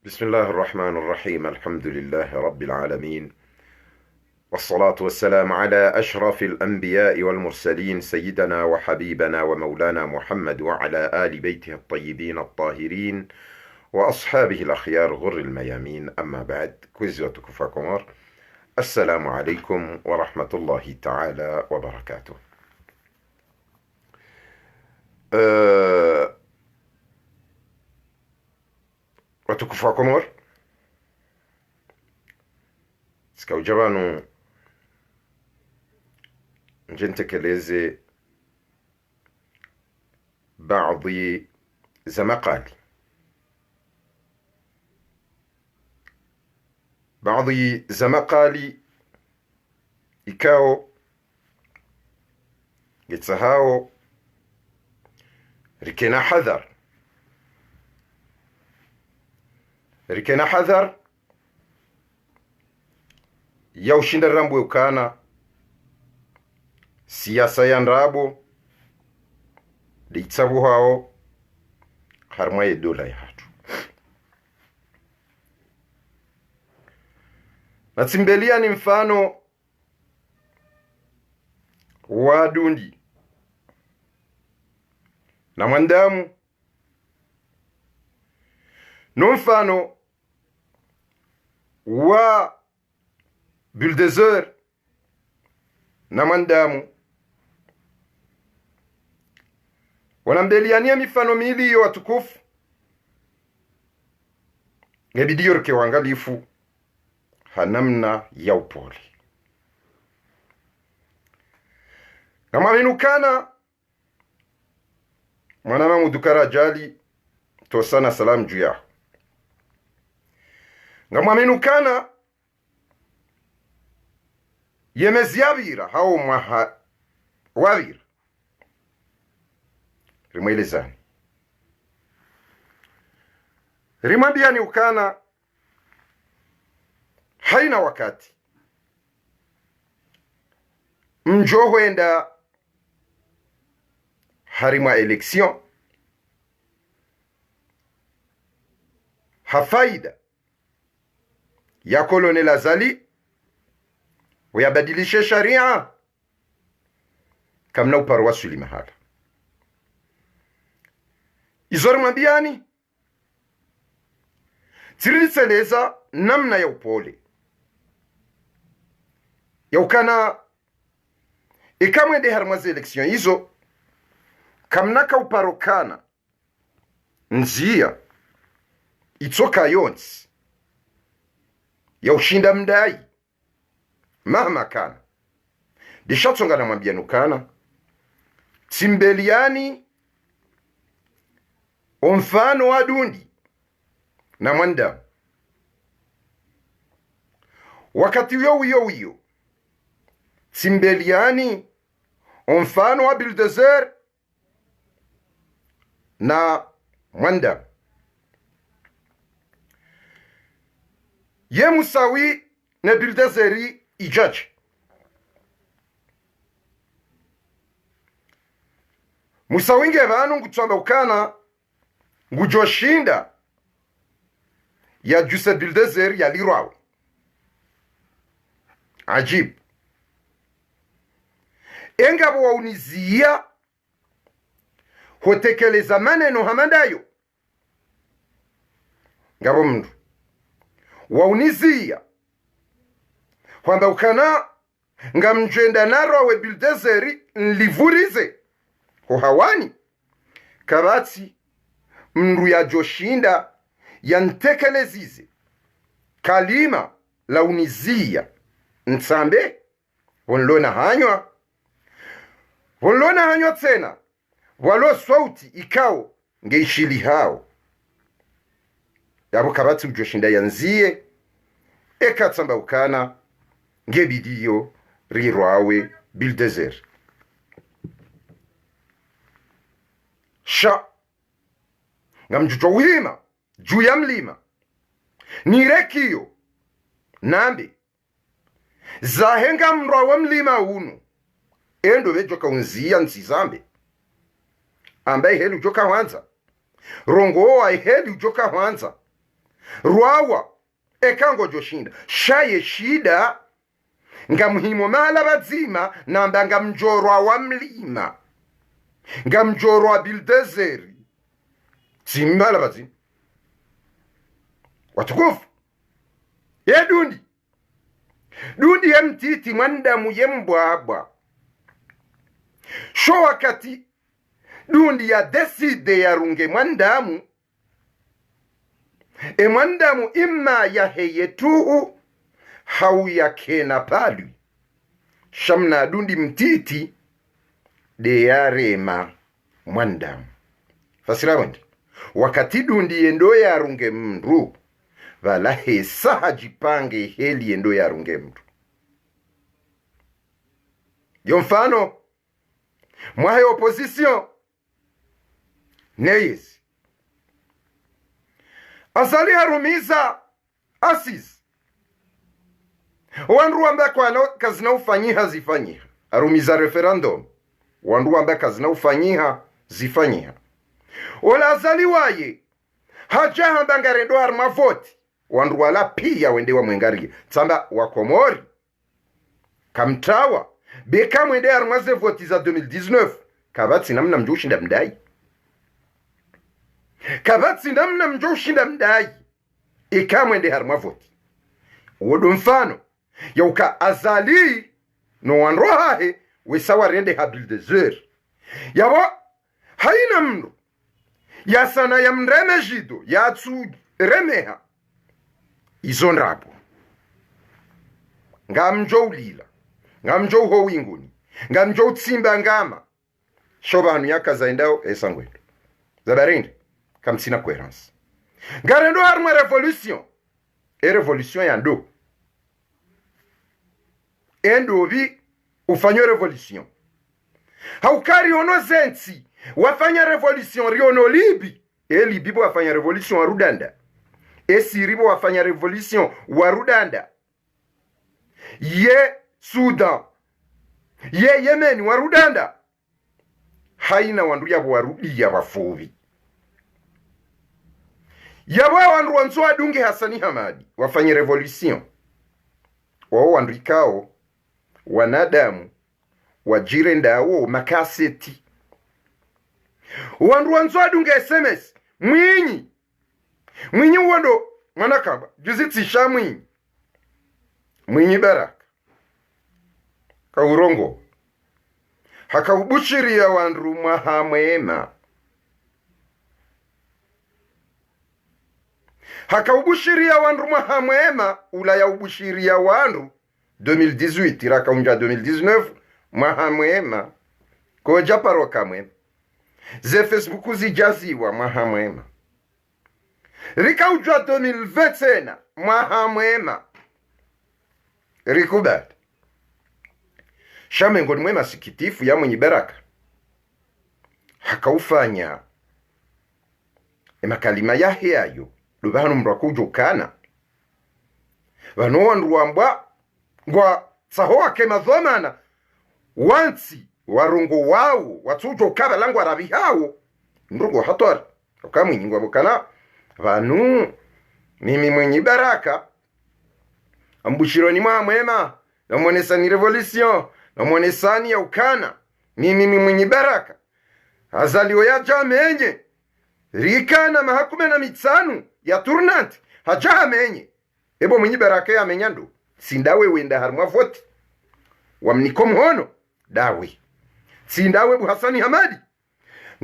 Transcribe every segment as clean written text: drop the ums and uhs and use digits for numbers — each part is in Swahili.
بسم الله الرحمن الرحيم. الحمد لله رب العالمين، والصلاة والسلام على أشرف الأنبياء والمرسلين، سيدنا وحبيبنا ومولانا محمد وعلى آل بيته الطيبين الطاهرين وأصحابه الأخيار غر الميامين. أما بعد، كويزيوتكم فاكمار. السلام عليكم ورحمة الله تعالى وبركاته. watukufu wa Komor, sika ujabanu nje ntekeleze baadhi za maqali, baadhi za maqali ikao gitsahao rikena hadhar ya ushinda rambu ukana siyasa ya nrabo ditsabu hao harmaye dola ya hatu na tsimbelia ni mfano wa dundi na mwandamu no mfano wa Bulldozer na mwandamu. Wanambeliania mifano miili hiyo watukufu, ngebidiyo rike wangalifu hanamna ya upole. Kama minukana mwanama mudukara jali tosana salam juya ngamwa minukana yemezi yabira hao mwaha wabira rimwelezani rimwambiani ukana haina wakati mjohwenda harimwa election hafaida ya Kolonel Azali uyabadilishe sharia kamna uparwa suli mahala izori mwambiani tirilitseleza namna ya upole ya ukana ikamwende harimwazi election hizo kamnaka uparokana nzia itsoka yonsi ya ushinda mdai mahama kana dishatsonga na mwambianukana timbeliani omfano wa dundi na mwanda wakati wiyo timbeliani omfano wa Bulldozer na mwanda ye musawi na Bulldozer ijaji musawinge vanu ngutsamba ukana ngujoshinda ya juse Bulldozer ya lirawe ajib engabo waunizia hotekeleza maneno hamandayo ngabo mndu waunizia kwamba ukana ngamjenda narawe Bulldozer nlivurize hohawani kabati mndu ya joshinda yantekelezize kalima la unizia nsambe vonlona hanywa tena walo sauti ikao ngeishili hao yabo kabati mjoshinda yanzie ekatsamba ukana ngebidiyo rirwawe Bulldozer sha ngamjujo wima juu ya mlima nirekiyo nambe zahenga mrwa wa mlima unu endo vejoka unzia nsizambe ambaye heli ujoka wanza rongo wa heli ujoka wanza rwawa ekango joshinda shaye shida nga muhimo mala bazima namba nga mjorwa wa mlima nga mjorwa bildezeri simala bazima watukufu ye dundi ya mtiti mwandamu ye mbwabwa sho wakati dundi ya deside ya runge mwandamu mwandamu imma ya heyetuhu hau ya kena palwi shamna dundi mtiti de ya rema mwandamu fasira wendi wakati dundi yendo ya runge mndu vala hesa hajipange heli yendo ya runge mndu yo mfano mwahe opposition neyesi asali harumiza asis wandu wamba kwa kazina ufanyiha zifanyiha harumiza referendum wandu wamba kazina ufanyiha zifanyiha ola azali waye haja hamba ngarendo harma voti wandu wala pia wende wa mwengarie tsamba wakomori kamtawa beka mwende harma ze voti za 2019 kabatsi namna mjushinda mdai kabatsi namna mjushinda mdai ikamwende harma voti wodo mfano yauka azali no wanro hahe wesawa rende habil desert yabo haina mno yasana ya mreme jido ya tsu remeha izonrapo ngamjo ulila ngamjo ho winguni ngamjo tsimba ngama shobanu yakazaendao esangwendo zabarinde kamsina coherence ngarendo harma revolution revolution ya ndo endovi ufanyo revolution haukari ono zensi wafanya revolution riono libi libi wafanya revolution warudanda siribo wafanya revolution warudanda ye Sudan ye Yemen warudanda haina wandu yabo warudi ya wafuvi yabo wandu wanzo adunge Hasani Hamadi wafanya revolution wao wandu ikao wanadamu wajire ndawo makaseti wandu wanzo adunge SMS mwinyi wando mwanakamba juzitsisha mwinyi Baraka kaurongo hakaubushiriya wandu mwahamwema hakaubushiriya wandu mwahamwema ula ya ubushiriya wandu 2018 iraka unja 2019 mwahamwema koja paroka mwema ze Facebook zijaziwa mwahamwema rika ujwa 2020 sena mwahamwema rikubata shame ngoni mwema sikitifu ya mwenye Baraka hakaufanya makalima yahe ayo lubano mrakujo kana vano wandu wambwa ngwa sahoa kema dhomana wansi warungu wao watujo kaba langu arabi hao ndungu hatwari kama nyingwa bukana vanu mimi mwenye Baraka ambushironi mwema na mwonesani revolution na mwonesani ya ukana mimi mwenye Baraka azaliwa ya jamenye rikana mahakume na mitsanu ya turnanti hajamenye ebo mwenye Baraka ya menyando sindawe wenda harma voti wamniko mhono dawe sindawe bu Hasani Hamadi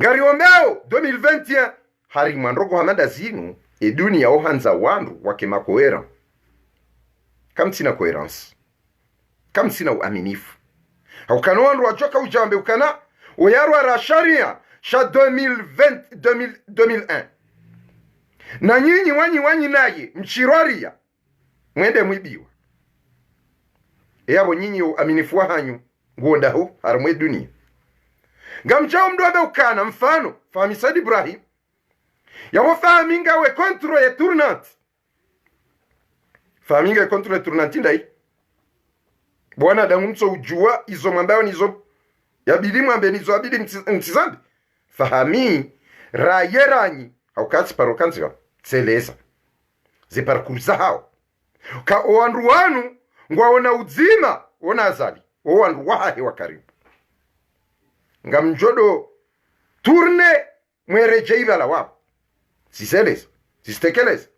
ngari ombao 2021 hari mwandrogo hamada zinu eduni ya ohanza wandu wake makoera kamsina coherence kamsina uaminifu haukano wandu wajoka ujambe ukana uyarwa rasharia sha 2001 na nyinyi wanyi naye mchirwaria mwende mwibiwa yabo nyinyi uaminifu hanyu nguonda hu haramwe dunia ngamchao mdobe ukana mfano Fahmisad Ibrahim yabo fahaminga we kontro ya turnant fahaminga kontro ya turnanti ndai bwana damunso ujua izo mwambao nizo yabidi mwambe nizo abidi mtizambi fahami rayeranyi haukati parokanziwa tseleza ze parcours hao ka owandu wanu ngwaona uzima ona azali owandu wahe wa karibu ngamjodo turne mwereje ibala wao siseleza sistekeleza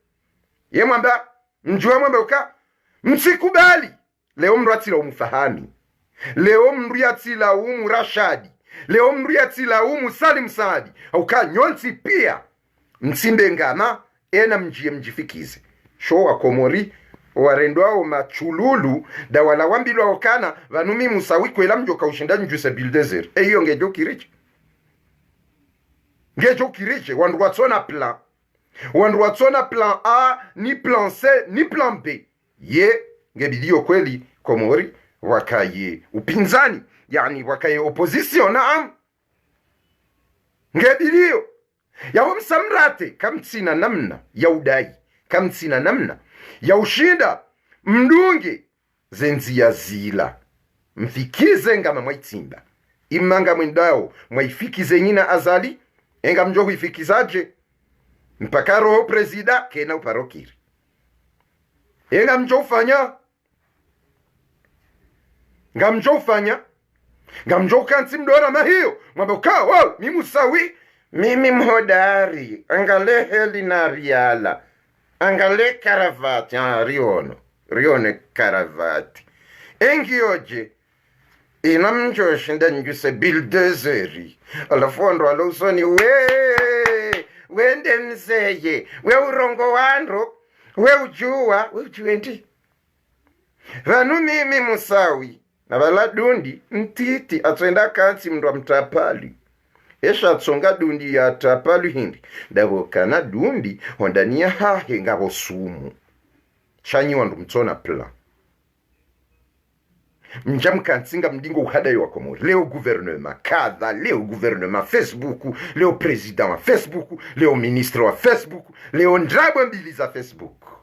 ye mwamba mjua mwamba uka msikubali leo mndu atila umfahami leo mndu atila Rashadi leo mndu atila Salim Saadi au ka nyonsi pia msimbe ngama ena mjifikize sho wa Komori warendo wao machululu da wala wambilwa okana vanumi musawi kwela mjoka ushindani juse bulldozer eyo ngejo kiriche wandu watsona plan A ni plan C ni plan B ye ngebidio kweli Komori wakaye upinzani yani wakaye opposition naam ngebidio yawo msamrate kamtsina namna ya udai kamtsina namna ya ushinda mdunge zenzi ya zila mfikize ngama mwaitsimba imanga mwendao mwaifikize nyina azali enga mjo huifikizaje mpaka roho presida kena uparokiri enga mjo ufanya ngamjo kansi mdora mahiyo mwambe ukaa wow mimusawi mimi mhodari angale heli na riala angale karavati rione karavati engioje ina mjoshinda njuse bildezeri alafu ando alusoni wende mzeye we urongo wandro we ujuendi vanu mimi musawi na bala dundi mtiti atwenda kansi mndwa mtapali esha tsonga dundi ya tapali hindi dabo kana dundi hondania hahe ngabo sumu shanyi wandu mtsona plan mjamkansinga mdingo uhadayo wa Komori leo gouvernement kadha leo gouvernement Facebook leo president wa Facebook leo ministre wa Facebook leo ndrabo mbili za Facebook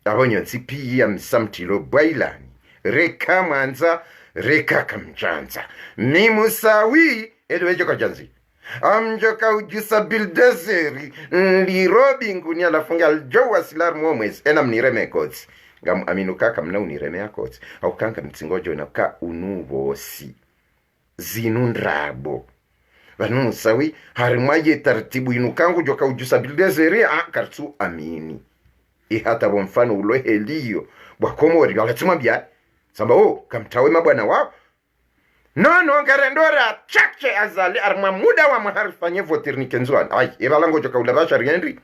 abonyo nsipi ya msamtilo bailani reka mwanza reka kamchanza ni musawi edwejo kajanzi amjoka ujusa bildezeri lirobi nguni alafunga aljowa silar mwomwezi ena mnireme kotsi ngam aminuka kamna unireme ya kotsi au kanka mtsingojo na ka unuvosi zinundrabo vanu musawi harimwaje tartibu inukangu joka ujusa bildezeri kartu amini ihata bomfano ulo heliyo bwa Komori wakatsuma bia samba kamtawe mabwana wao no ngarendora chache azali arma muda wa maharifanye voternike nzwana ai ebalango joka ulabasha riendri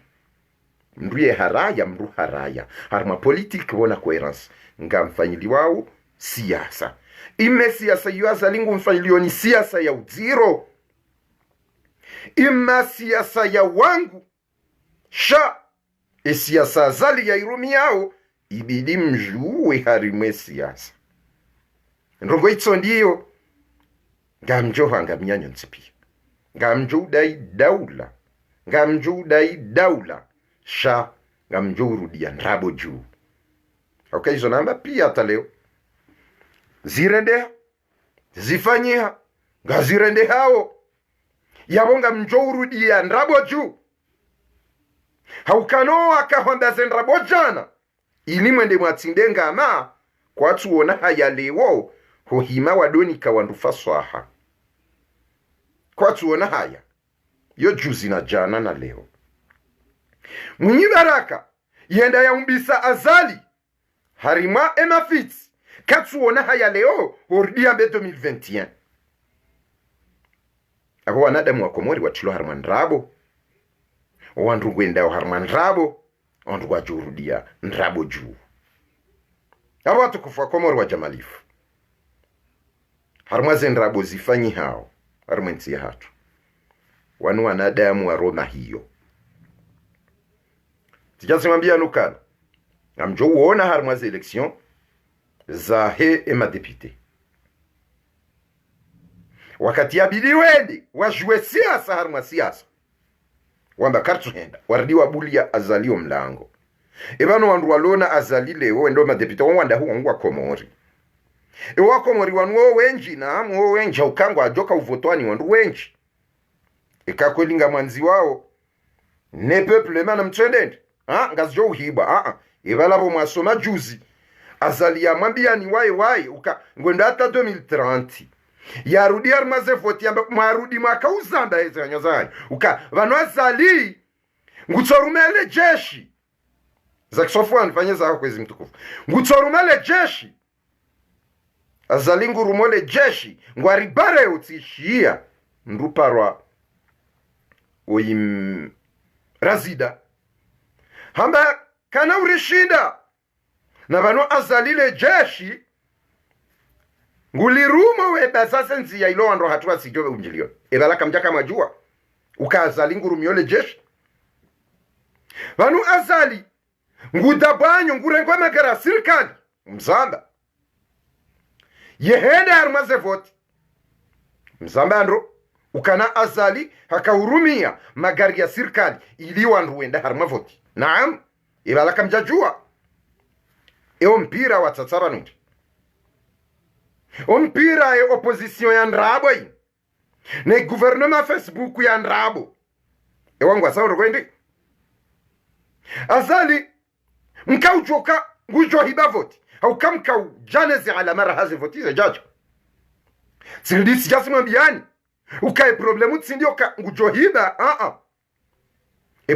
mruye haraya arma politique wona coherence ngamfanyili wao siasa ime siasa yuazali ngumfanyilio ni siasa ya uziro ima siasa ya wangu sha siasa zali ya irumi yao ibidi mjuwe harimwe siasa ndongo itso ndiyo ngamjo hanga mnyanyo nsipi ngamjo dai daula sha ngamjo urudia nrabo juu okay hizo namba pia hata leo zirendea zifanyia ngazirende hao yabonga mjo urudia nrabo juu haukano akahonda zenrabo jana ili mwende mwatsindenga ama kwa tuona haya leo hohima wadoni kawandufa swaha kwa tuona haya yo juzi na jana na leo Mwinyi baraka yenda ya umbisa azali harima emafits katsuona haya leo hordia mbe 2021 ako wanadamu wa Komori watulo harima ndrabo wandu gwenda harima ndrabo wandu wajurudia ndrabo juu abo watukufu wa Komori wa jamalifu harima zendrabo zifanyi hao harima nsi ya hatu wanu wanadamu wa Roma hiyo tijasimambia nukana namjo uona harima za eleksyon za he ema depute wakati ya bidi wende wajue siasa harima siasa wamba kartu henda wardi wa bulia azalio mlango ebano wandu walona azali leo endo madepite wanda huwa ngwa Komori ewa Komori wanwo wenji na mwo wenji ukangwa ajoka uvotwani wandu wenji eka kwelinga mwanzi wao ne peuple mana mtendende ngazjo uhiba ibalabo mwasoma juzi Azali ya mwambia ni wai ngwenda hata 2030 yarudi armaze voti yamba mwarudi mwaka uzamba hizo nyozani vano Azali ngutsorumele jeshi zakisofua nifanye zako kwezi mtukufu ngutsorumele jeshi Azali ngurumole jeshi ngwaribare utishia nduparwa oyim razida hamba kana urishinda na vano Azalile jeshi ngulirumo weba sasa nzi ya ilo wandro hatuwa sijowe unjilio ebala kamjaka majua Azali ngurumiole jeshi vano Azali ngudabanyo ngurengwa magara sirikali mzamba yehende armaze voti mzamba andro ukana Azali hakaurumia magari ya sirikali ili wandruenda harma voti naam ebala kamjajua eo mpira wa tsatsaba nuti mpira e opposition ya ndrabo yi ne gouvernement Facebook ya ndrabo wangu asauro kwendi Azali mkaujoka ngujo hiba voti au kamka janezi ala mara hazi voti za jajo sindisi jasi mwambiani ukae problemu tsindio ka ngujo hiba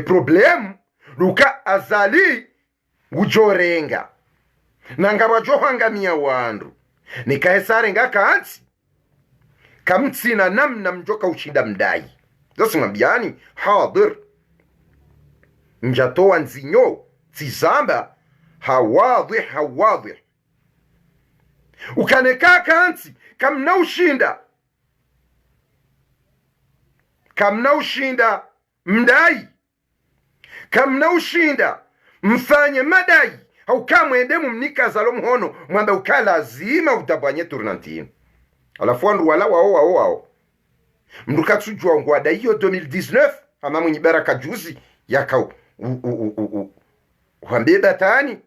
problemu luka Azali ngujo renga nangaba johangamia wandu nikaesare ngakaansi kamtsina namna mjoka ushinda mdai zosi mabiani hadir njatoa nzinyo tizamba hawadhi ukaneka kaansi kamna ushinda mdai kamna ushinda mfanye madai au kamwende mumnika zalo mhono mwamba ukalazima utabanye turnantini alafu andu wala wao mnduka tsujwa ngwada hiyo 2019 ama mwenye baraka juzi yakao wambeba tani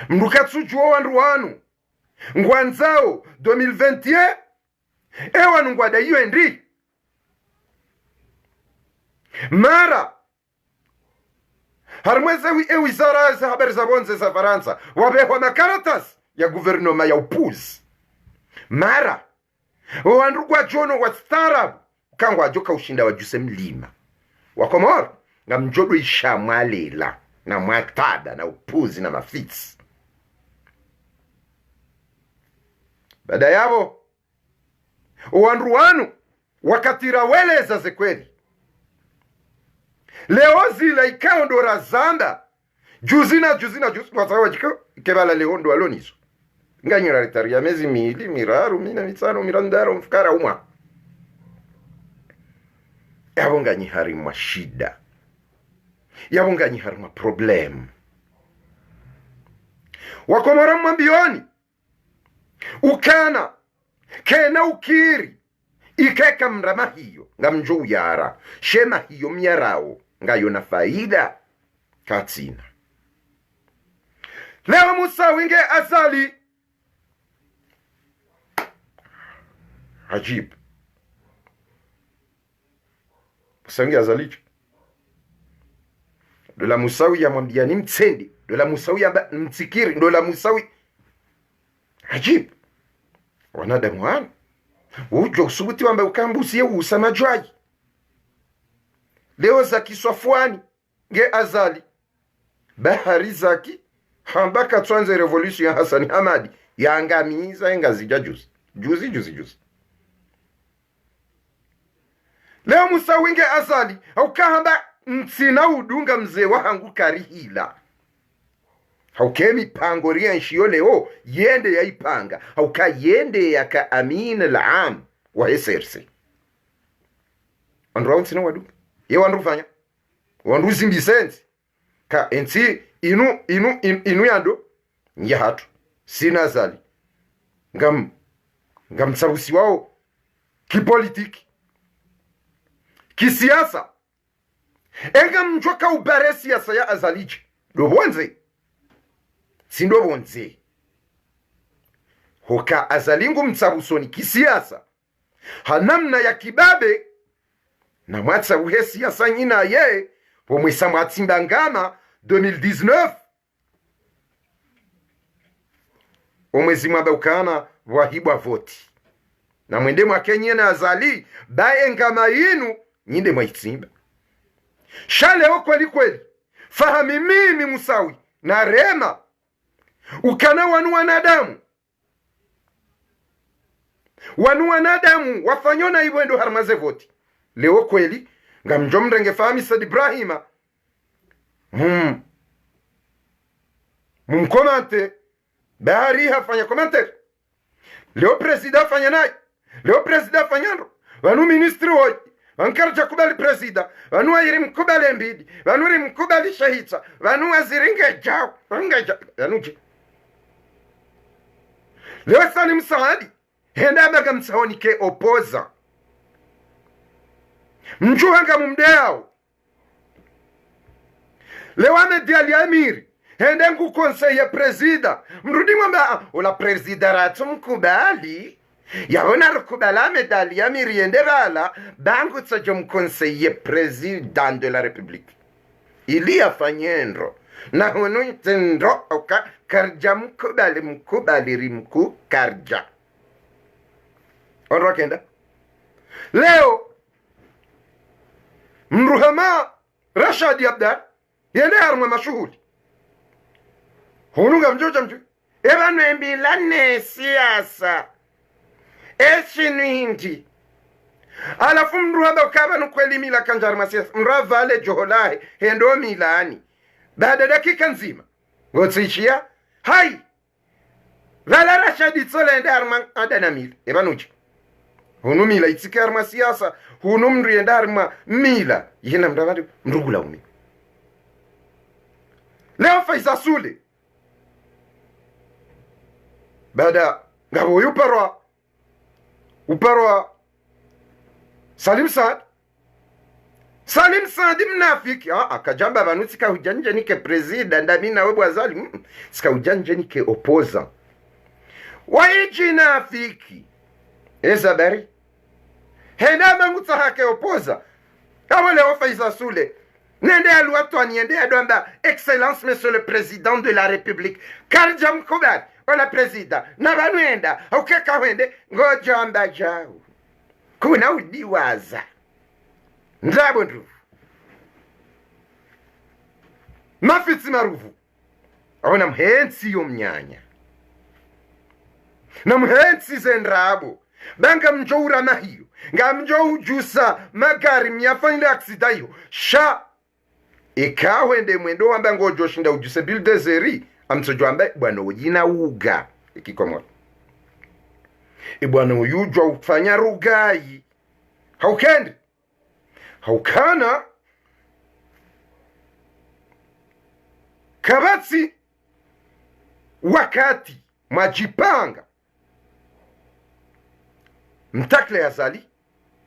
mnduka tsujwa wandu wanu ngwanzao 2021 ewa ngwada hiyo endi mara harmweze wizara za habari za bonze za Faransa wabehwa makaratas ya guvernoma ya upuzi mara wandrugwa jono wa starab kangwa joka ushinda wa juse mlima wakomoro nga mjodo ishamwalela na mwatada na upuzi na mafitsi baada yabo wandruwanu wakatira weleza zekweli leo zile ikao ndo razanda juzi kwa sababu jiko kebala leo ndo alonizo nganyira ritaria mezi mili miraru mina mitsano mirandaro mfukara umwa yabo nganyi hari mwa shida yabo nganyi hari mwa problem wakomora mwambioni ukana kena ukiri ikeka mrama hiyo nga mjo yara shema hiyo myarao ngayo na faida katina leo musawinge Azali ajib musawinge Azali dola musawi ya mwambiani mtsendi dola musawi ya mtsikiri dola musawi ajib wanadamu wana ujo subuti wamba ukambusi ye usamajwaji leo za kiswafwani nge Azali bahari zaki hambaka tuanze revolution ya Hassan Hamadi yangamiza engazija juzi leo musawinge Azali au kahamba mtsina udunga mzee wangu karihila haukemi pango rienshio leo yende ya ipanga hauka yende ya ka amin al-am wa SRC andro mtsina wadu ye wandu fanya wandu zimbisenzi ka enti inu yando nye hatu sina Azali ngam sabusi wao kipolitiki kisiasa enga mjoka ubare siasa ya Azali dobonze sindo bonze hoka Azali ngumtsabusoni kisiasa hanamna ya kibabe na mwatsa uhesi ya sanyina ye pomwesa mwatsimba ngama 2019 omwezi mwaba ukana wahibwa voti na mwende mwakenye na azali bae ngama yinu nyinde mwaitsimba shaleo kweli kweli fahami mimi Musawi na Rema ukana wanu wanadamu wafanyona hivyo ndo harmaze voti leo kweli ngamjo mrenge fahami Said Ibrahima mkomante bahari hafanya commentaire leo presida fanya naye leo presida fanyando wanu ministri wote wankarja kubali presida wanu ayiri mkubali Embidi wanu ri mkubali Shahitsa wanu waziringe jao wanuji leo Salim Saadi henda baga msahoni ke opoza mjuhanga mumdeao leo Ahmed Ali Amiri hende ngu konseye presida mrudi mwamba ula presida ratu mkubali yaona rukubala Ahmed Ali Amiri yende vala bangu tsajo mkonseye president de la République ili afanyendro na hunu itendro oka karja mkubali rimku karja onro kenda leo mruhama Rashadi Abdal yende harma mashuhuli hunu gamjoja mju ebanu embilane siasa eshinu hindi alafu mruhaba ukaba nukweli mila kanjarma siasa mravale joholahe hendo milani baada dakika nzima ngotsishia hai vala Rashadi tsole ende harma adana mila ebanuji hunu mila itsike harma siasa hunu mru yende harma mila yena mravadi mrugula umi leo Faiza Sule baada ngabo uparwa Salim Saad mnafiki akajamba banu sika hujanje nike presida ndamina webu azali sika hujanje nike opoza waiji nafiki ezabari henda mangutsa hake opoza awole Faiza Sule nende aluatwa niende adwamba excellence monsieur le président de la république karjam kubad wala presida na banwenda ukeka wende ngojamba jao kuna udiwaza ndabo ndufu mafitsi maruvu awona mhensi yomnyanya na mhensi zendrabo banga mjoura mahiyo nga mjoujusa magari myafanyile aksidayo sha ikawende mwendo wamba ngojoshinda ujuse bildezeri amtsojo ambaye bwana ujina uga ikikomora ibwana uyujwa ufanya rugai haukendi haukana kabatsi wakati majipanga mtakle azali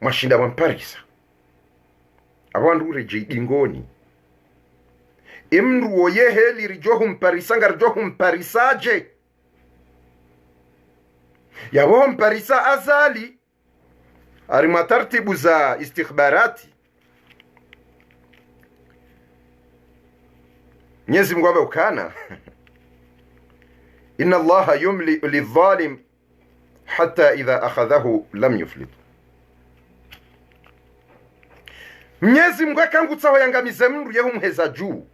mashinda wamparisa abandu ureje ingoni imru oyeheli rijohum parisanga rijohum parisaje yawohum parisa azali arima tartibu za istikhbarati Mwenyezi Mungu ukana inna Allaha yumli lidhalim hatta idha akhadhahu lam yuflit Mwenyezi Mungu akangutsa hoyangamize mndu yehumheza juu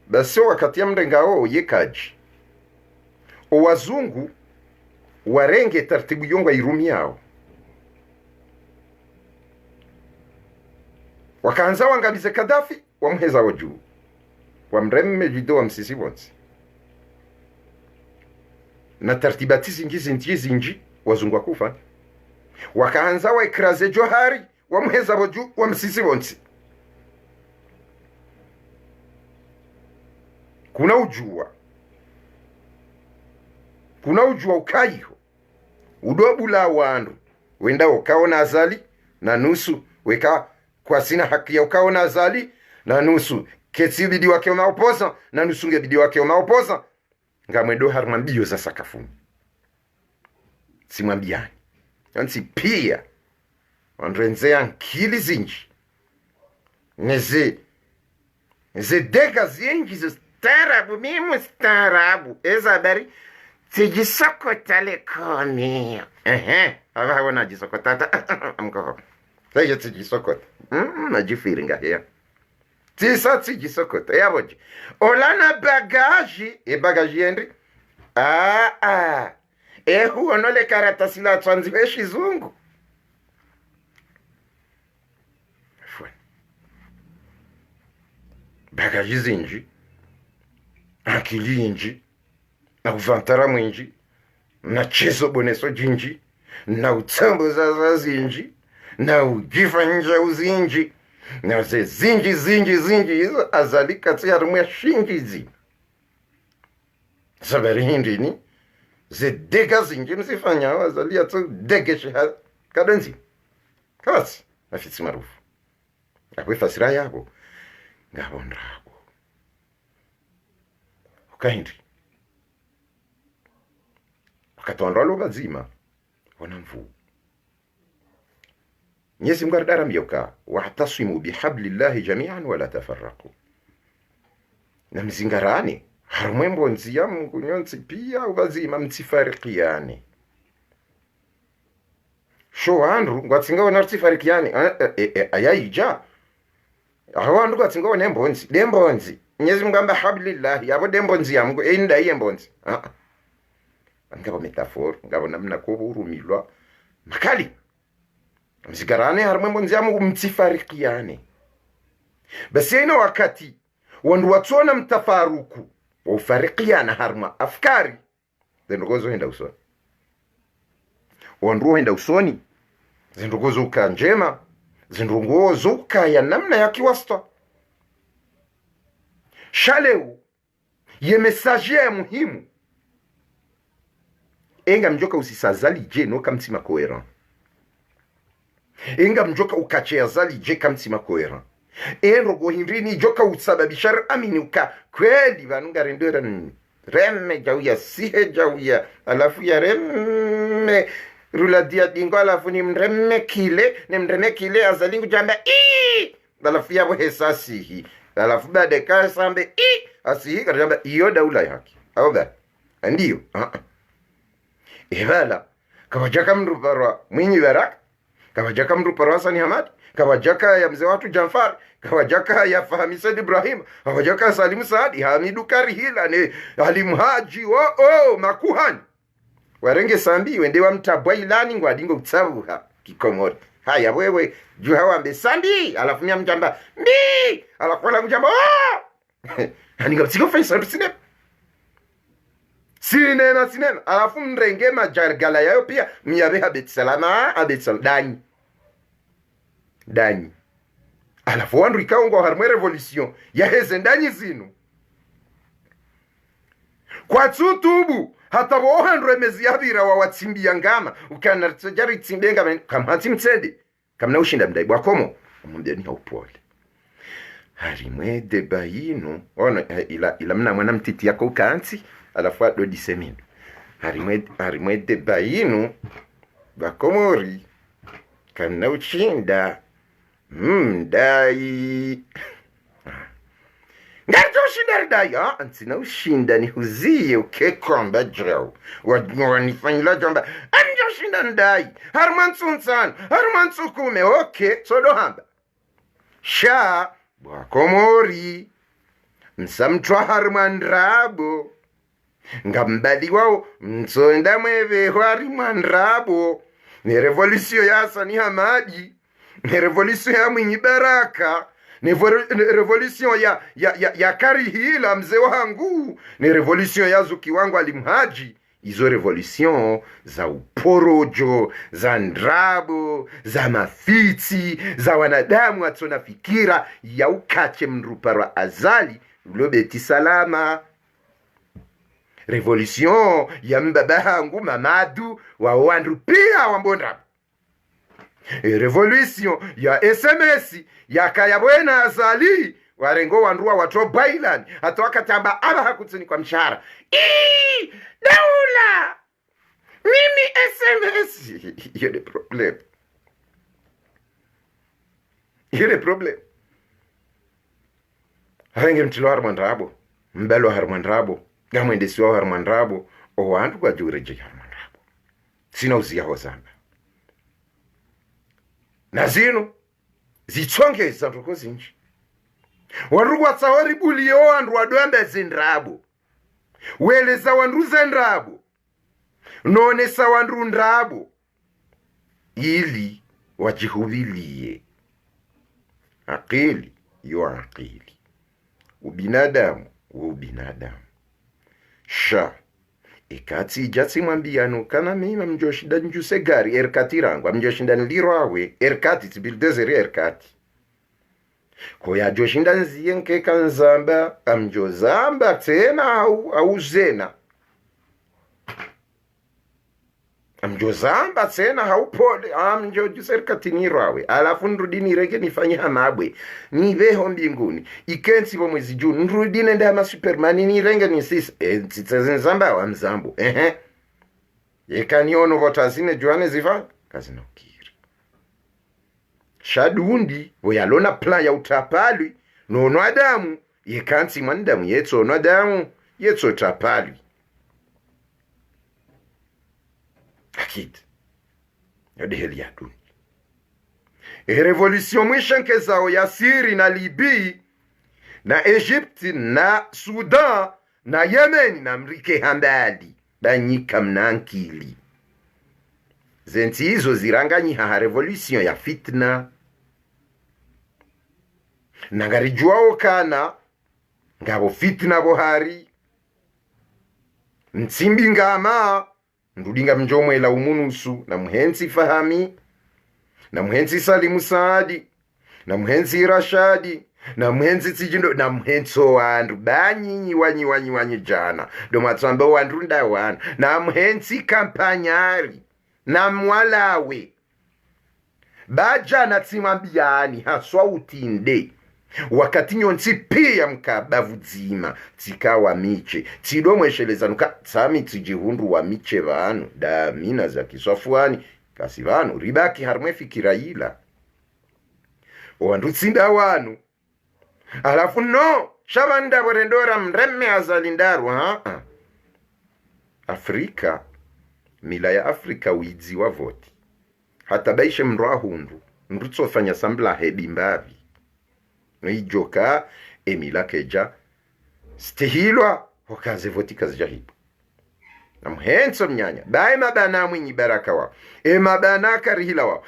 basi wakati ya mrengao yekaji owazungu warenge tartibu yongwa irumi yao wakaanza wangamize Kadafi wamheza wajuu wamremme jido wamsisi bonsi na tartibati zingi wazungu wakufa wakaanza waekraze Johari wamheza wajuu wamsisi bonsi kuna ujua ukaiho udobula wandu wenda ukaona azali na nusu weka kwa sina haki ya ukaona azali na nusu ketsi bidi wake unaopoza na nusu nge bidi wake unaopoza ngamwedo harmambio za sakafuni simwambiani yansi pia wanrenze ankili zinji neze dega zinji zistarabu mimi starabu ezabari tijisokota lekoni ava wana jisokota amko sasa tijisokota najifiringa ya tisa tijisokota yaboje olana bagaji bagaji yendi huo nole karatasi la twanziwe shizungu bagaji zinji akili inji na uvantara mwinji na chezo boneso jinji na utambo za zinji na ugifa nja uzinji na ze zinji hizo azali kati ya rumwe shingizi sabari hindi ni ze dega zinji msifanya azali yato dege shihara kadenzi kasi afitsi marufu akwe fasira yabo ngabondrago ukahindi wakatondolo bazima wana mvu Mwenyezi Mungu adaramyoka wa'tasimu bihablillahi jami'an wala tafarraqu na mzingarani harumwembo nzia Mungu nyonsi pia ubazima mtifarikiane sho andru ngwatsinga wana mtifarikiane ayaija awandu ngwatsinga wana dembonzi Mwenyezi Mungu amba hablillahi yabo dembonzi ya Mungu enda yembonzi ngabo metaphor ngabo namna kuburumilwa makali mzigarane harumwembo nzia Mungu mtifarikiane basi ina wakati wandu watuona mtafaruku ufarikiana harma afkari zendogozo henda usoni wandu henda usoni zendogozo uka njema zendogozo uka ya namna ya kiwasta shaleu ye mesaje ya muhimu enga mjoka usisazali je no kamtima coherent enga mjoka ukachea zali je kamtima coherent enrogo hindrini joka usababishar amini uka kweli vanunga rendera remme jauya sihe jauya alafu ya remme ruladia dingo alafu ni mremme kile azalingu jamba alafu ya bohesa sihi alafu bade kasambe asihi karjamba iyo daula yaki au ba ndiyo evala kawajaka mruparwa mwinyi barak kawajaka mruparwa Hassan Hamad kawajaka ya mzee watu Janfar kawajaka ya Fahmi Said Ibrahim kawajaka Salim Saadi Hamidu Karihila ne Alimhaji makuhani warenge sambi wende wa mtabwa ilani ngwadingo utsabuha kikomori haya wewe juha wambe sambi alafu mia mjamba mbi alafu wala mjamba haninga psiko faisa sinema alafu mrenge majargala yayo pia miyabeha betsalama dani alafu wandu ikaungo harumwe revolution ya heze ndani zinu kwa tutubu hata wohandu remezi yabira wa watsimbi ya ngama ukana tsajari tsimbi ngama kamhati mtsede kamna ushinda mdai bwakomo umwambia ni haupole harimwe deba yinu ona ila mna mwana mtiti yako ukansi alafu ado disemino harimwe deba yinu bakomori kamna ushinda dai ngato ushinda dai antina ushinda ni huzie ukekomba jrao wanifanyila jamba anjo ushinda ndai harman tsukume sodo hamba sha bwakomori msamtwa harman rabo ngambali wao msonda mweve harman rabo ni revolution ya Hassan Hamad ni revolution ya Mwinyi Baraka ni revolution ya Karihila mzee wangu ni revolution ya Zuki wangu Alimhaji izo revolution za uporojo za ndrabo za mafiti za wanadamu watona fikira ya ukache mruparwa azali ulobeti salama revolution ya mbaba hangu Mamadu wa wandu pia wambondrabo revolution ya SMS ya Kayabwena azali warengo wandua watu bailan hata wakatamba aba hakutsini kwa mshahara daula mimi SMS hiyo ni problem ile problem hange mtilo harmandrabo mbelo harmandrabo gamwendesi wa harmandrabo o wantu kwa jureje harmandrabo sina uzia hozamba na zino zitsonge zantoko zinji wanrugwa tsawari buliyo wanru wadwanda zindrabo weleza wanru zendrabo nonesa wanru ndrabo ili wajihuvilie akili yo akili ubinadamu wa ubinadamu sha ikati ijatsi mwambiano kana mima mjoshinda njuse gari erkati rangu mjoshinda nlirwawe erkati tibildezeri erkati koya joshinda nziye nkeka nzamba amjozamba tena au zena amjozamba tena haupole amjojuse nirwawe alafu nrudini reke nifanye hamabwe niveho mbinguni ikensi bo mwezi Juni nrudine ndama Superman nirenge nisisi nzamba wa mzambo yekaniono votazine juane ziva kazina ukiri shadundi voyalona plan ya utapalwi nono adamu yekansi mwandamu yetso no adamu yetso utapalwi akit yodeheli ya duni revolution mwishenke zao ya Siri na Libi na Egypti na Sudan na Yemen na mrike hambali banyika mnankili zenti hizo ziranganyiha ha revolution ya fitna nangarijuao kana ngabo fitna bohari ntsimbi ngama ndudinga mjomwela umunusu na muhenzi Fahami na muhenzi Salimu Saadi na muhenzi Rashadi na muhenzi Tsijindo na muhenzo wandu banyinyi wanyi jana do matsamba wandu ndawana na muhenzi Kampanyari na Mwalawe bajana tsimambiani haswa utinde wakati nyonsi pia mkabavu dzima tsikawa miche tsidomweshelezanuka tsami tsijihundu wa miche vanu da mina za kiswafuani kasi vanu ribaki harmwe fikiraila wandu tsinda wanu alafu no shabanda borendora mreme azalindaru Afrika mila ya Afrika wizi wa voti hata baishe mrahundu ndutsofanya sambla hebimbavi ijoka emila keja stihilwa hokaze voti kazijahibu na mhenso mnyanya bae mabana mwinyi baraka wao mabana karihila wao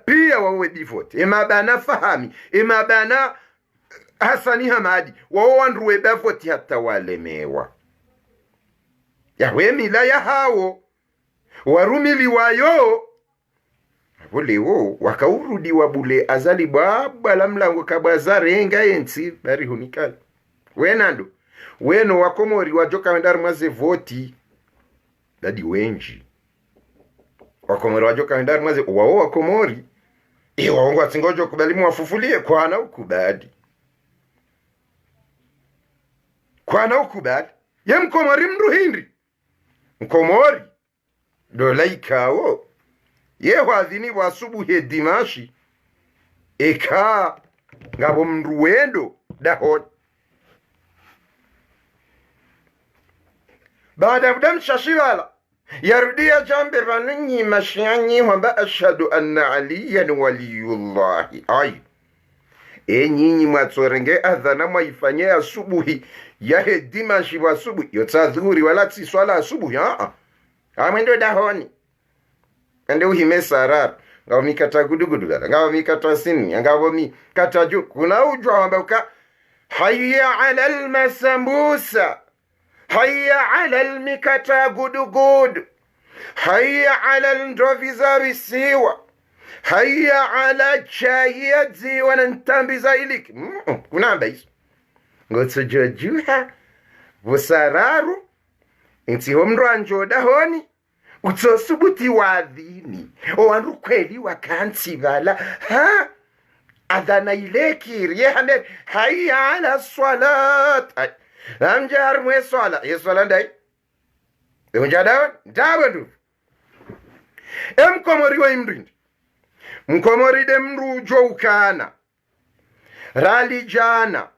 pia wawe divoti mabana Fahami mabana Hasani Hamadi wao wanruwe bavoti hata walemewa yawe mila ya hao warumili wayo Lewo wakaurudi wabule azali baba la mlango kabazare enga ensi bari hunikali wenando weno wakomori wajoka wendari maze voti dadi wenji wakomori wajoka wendari maze wao wakomori waongo atsingojo kubalimu wafufulie kwana ukubadi ye mkomori mruhindri mkomori dola ikawo yeho adhini wa asubuhi Dimashi eka ngabo mruendo dahot baada mdam shashiwala yarudia jambe vanunyi mashianyi wamba ashhadu anna aliyan waliyullahi nyinyi mwatsorenge adhana mwaifanye asubuhi yahe Dimashi wa asubuhi yotadhuri wala tsiswala asubuhi amwendo dahoni ande uhime sarar ngao mikata gudugudu gala ngao mikata sini ngao mikata ju kuna ujwa wambauka hayya ala almasambusa hayya ala almikata gudugudu hayya ala aldroviza bisiwa hayya ala chayadzi wanantambiza iliki kuna mbaisi ngotsojojuha busararu inti homro anjoda honi utsosubuti wadhini owandu kweli wakansi vala adhana ilekiri yehane hayya ala salat amjar mwe sala yesala ndai unjadawa dabandu emkomori wa imrindi mkomori de mrujo ukana rali jana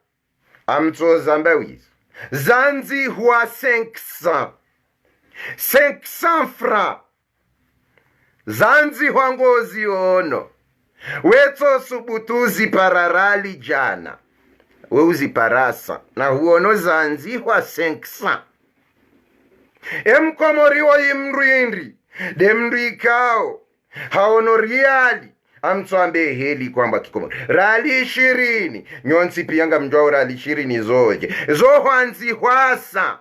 amtsoza mbawizi zanzi hua 500 francs zanzi hwa ngozi ono wetso subutuzi pararali jana we uziparasa na huono zanzi hwa 500 emkomoriwo imrwindri demndu ikao haono riali amtswambe heli kwamba kikomori rali 20 nyonsi piyanga mjwao rali 20 zoje zohwanzi hwasa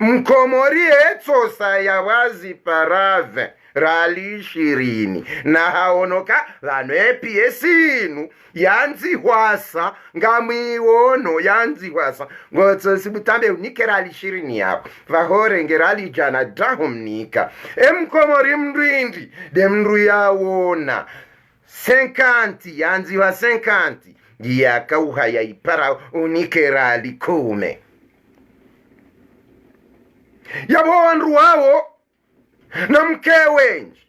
mkomori etsosa ya wazi parave rali 20 na haonoka vanu epiesinu yanzi hwasa ngamwiwono yanzi hwasa ngotsosi butambe unike rali 20 yapo vahore ngerali jana drahumnika emkomori mrwindi demndu yawona 50 yanzi wa 50 yakauha ya ipara unike rali 10 yabo wandu wao na mke wenji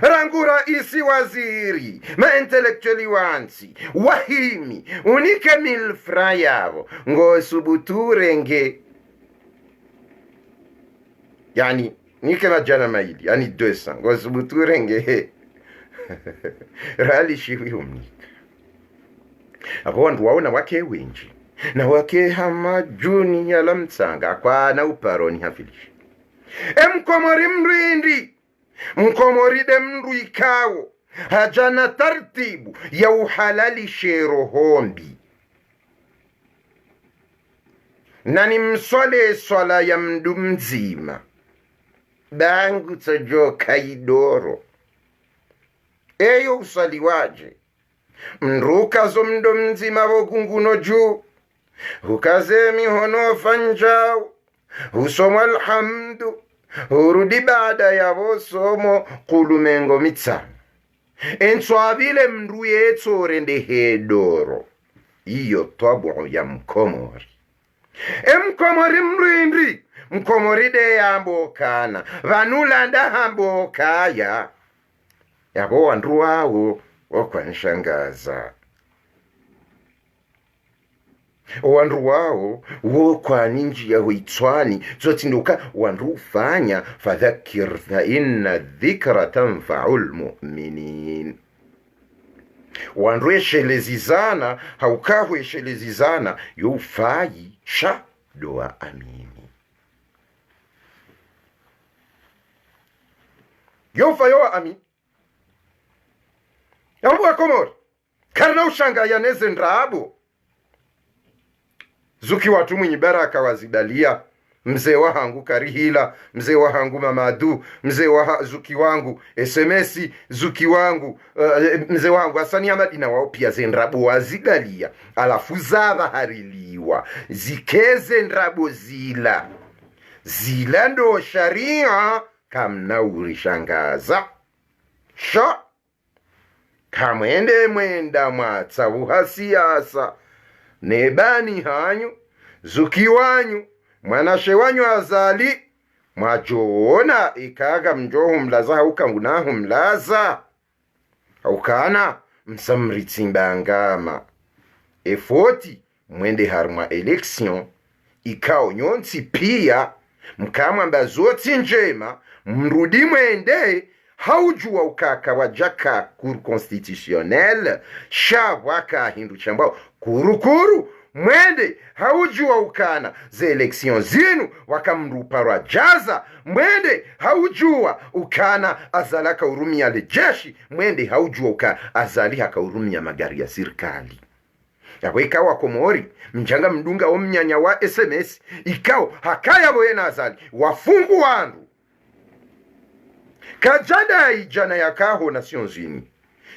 rangura isi waziri maintelektuali wansi wahimi unike milfra yavo ngo subuturenge yani nike majana maili yani 200 ngo subuturenge rali shiwi umnika abo wandu wao na wake wenji na wake hama juni ya lamtsanga kwa na uparoni hafilishi emkomori mrindi mkomori demndu ikao hajana tartibu ya uhalali sherohombi na ni mswale swala ya mdu mzima bangu tsajo kaidoro eyo usaliwaje mrukazo mdo mzima vogunguno juu hukaze mihono fanjao husomwa alhamdu hurudi baada ya vosomo kulumengo mitsano enswabile mndu yetsore hedoro iyo tabu ya mkomori emkomori mrindi mkomori de yambokana vanulanda hambokaya yabo wandu wawo wakwanshangaza wandu wao wokwa ninji ya huitswani zotinduka wandu ufanya fadhakir fa inna dhikra tanfa'ul mu'minin wandu eshelezizana haukahu eshelezizana yufayi sha doa amini yofa amini yambu akomori karna ushanga ya neze ndrabu zuki watu mwenye baraka wazidalia mzee wahangu karihila mzee wahangu mamadu mzee zuki wangu SMS zuki wangu mzee wangu asani amadina wao pia zendrabu wazidalia alafu zava hariliwa zikeze ndrabu zila ndo sharia kamna urishangaza sha kamwende mwenda mwatsa uhasiasa nebani hanyu zuki wanyu mwanashe wanyu azali mwajoona ikaga mjohu mlaza haukangunahu mlaza haukana msamritsimbangama efoti mwende harumwa election ikao nyonsi pia mkamwamba zoti njema mrudi mwende haujua ukaka wajaka kuru constitutionnel shabwaka hindu chambao kuru mwende haujua ukana ze election zinu wakamruparwa jaza mwende haujua ukana azalaka urumia lejeshi mwende haujua ukana azali haka urumia magari ya sirikali yabo ikawa komori mjanga mdunga omnyanya wa SMS ikao hakaya boyena azali wafungu wandu kajada ijana yakaho Nations Unies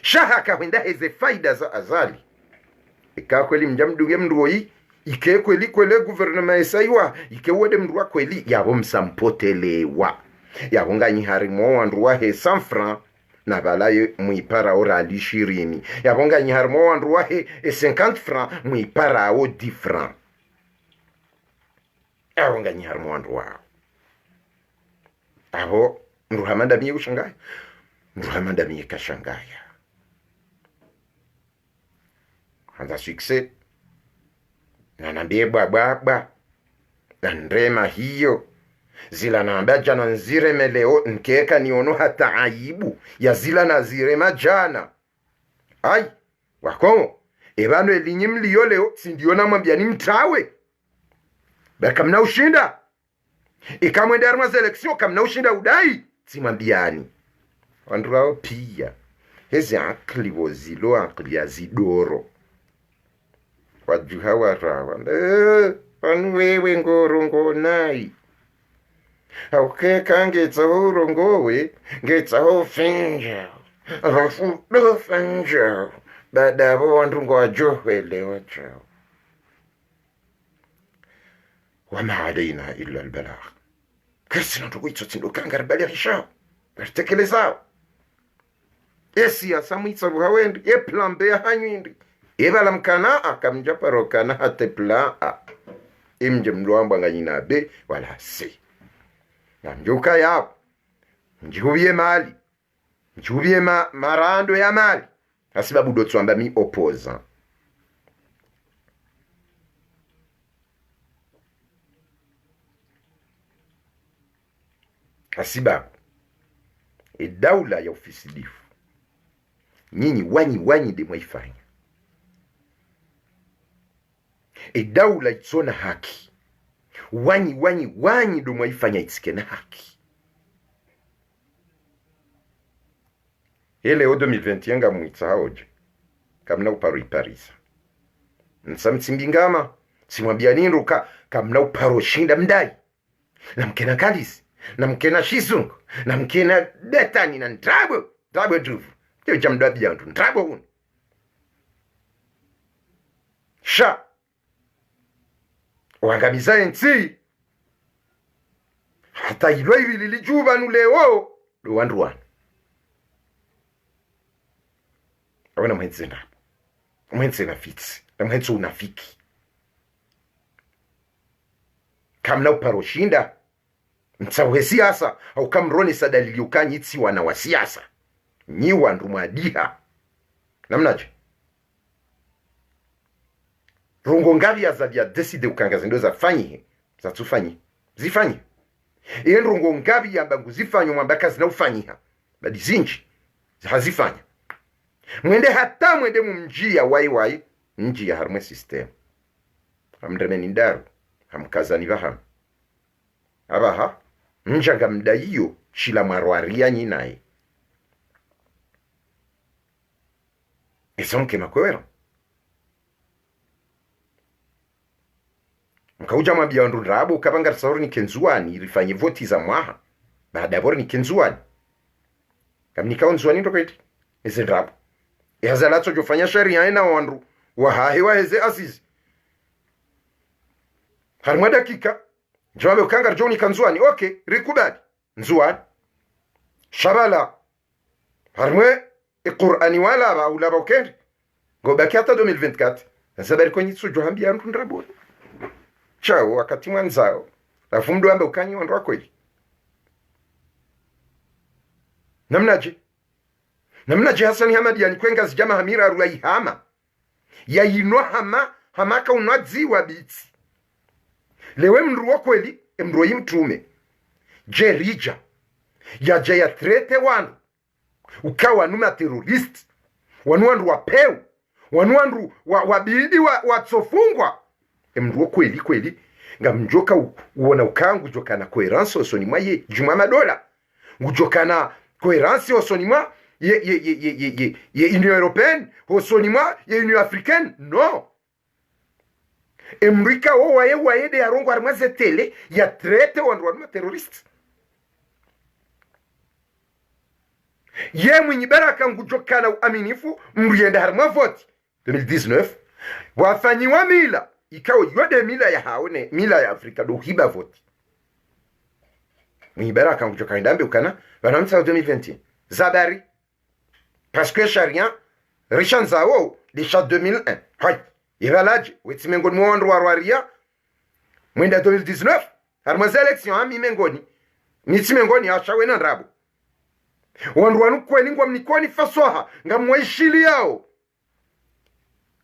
shaha kawenda heze faida za azali ika kweli mjamdunge mndoi ike kweli kwele gouvernement esaiwa ike wode mndua kweli yabo msampotelewa yabo nganyi harimo wandu wa he 100 francs na balaye muipara orali 20 yabo nganyi harimo wandu wa he 50 francs muipara o 10 francs yabo nganyi harimo wandu wa abo nruhamanda miye ushangaya nruhamanda miye kashangaya hanza success na nambie bwa na ndrema hiyo zila naambia jana nzire meleo nkeka niono hata aibu ya zila na zire majana ai wakongo ebano elinyi mliyo leo sindiona mwambia ni mtawe baka mna ushinda ikamwende arma selection kamna ushinda udai simwambiani wandu wao pia hezi akli wozilo akli ya zidoro wajuha warawa anu wewe ngorongo nai aukeka ngetsaho rongowe ngetsaho finja rafudo finja badabo wandu ngowajohwelewa chao wama alaina illa albalagh kirsina tukuitso tsindo kangar balaghisha bartekelezao esi asamwitsa buhawendi e plan B hanyindi ebala mkana akamja parokana hate plan A imje mluamba nganyina B wala C na mjuka yao njihuvie mali njihuvie marando ya mali asibabu dotsuamba mi opposa asibabu daula ya ufisilifu nyinyi wanyi de mwaifanya daula itsona haki wanyi do mwaifanya itsikena haki ele o 2021 nga mwitsa haoje kamna uparo iparisa nsamtsimbingama simwambia ninruka kamna uparo shinda mdai na mkena kalisi na mkena shizungu na mkena detani na ntrabo drufu kyo chamdabi yantu ntrabo huni sha wangamiza ensi hata ilo hivi lilijuva nuleo do wanduwana awana mwenze na mwenze na fitsi na mwenze unafiki kamna uparo shinda mtsawe siasa au kamroni sadalili ukanyi itsi wana wa siasa nyi wandu mwadiha namnaje rungo ngavi ya zavia decide ukangazi ndo zafanyi za tufanyi zifanyi iyo rungo ngavi ya mbangu zifanyi mwambaka zina ufanyiha badi zinji hazifanya mwende mumjia wai njia harumwe system hamdremeni ndaru hamkazani vahamu abaha njaga mdaiyo shila marwaria nyinae esonke makwera mkauja mwambia wandu rabu kabanga sauri ni kenzuani rifanye voti za mwaha baada ya vori ni kenzuani kamnikao nzuani ndo kweti eze rabu yazalatso jofanya sharia ena wandu wahahe waheze asizi harimwa dakika jawabe ukanga joni kanzuani okay rikubali nzuani shabala harimwe Qur'ani wala ba ula ba ukende go bakata 2024 nasabari kwenye tsujo hambia antu ndraboni chao wakati mwanzao afumdo ambe ukanyi wandu wako hivi namnaje Hassan Hamadi yani kwenga zijama hamira ruai hama ya inwa hamaka unwadziwa biti lewe mruwa kweli mruwa mtume jerija ya jaya trete wanu ukawa numa terrorist wanuandu wapeu wanuandu wabidi watsofungwa mruwa kweli nga mjoka uona ukangu jokana coherence osoni mwa ye juma madola ujokana coherence osoni mwa ye Union Européenne osoni mwa ye Union Africaine no emrika wo waye de yarongo armaze tele ya traite wandu terrorist ye mwenye baraka ngujokana uaminifu mrienda harma vote 2019 wafanyiwa mila ikawa yode mila ya haone mila ya Afrika do hiba vote mwenye baraka ngujokana ndambe ukana banamtsa 2021 zabari parce que sharia rishanzao lisha 2001 hai yevalaje wetimengoni mwandu warwaria mwenda 2019 harma election ami mengoni nitimengoni ashawena ndrabo wandu wanu kweni ngwa mnikoni fasoha nga mwaishili yao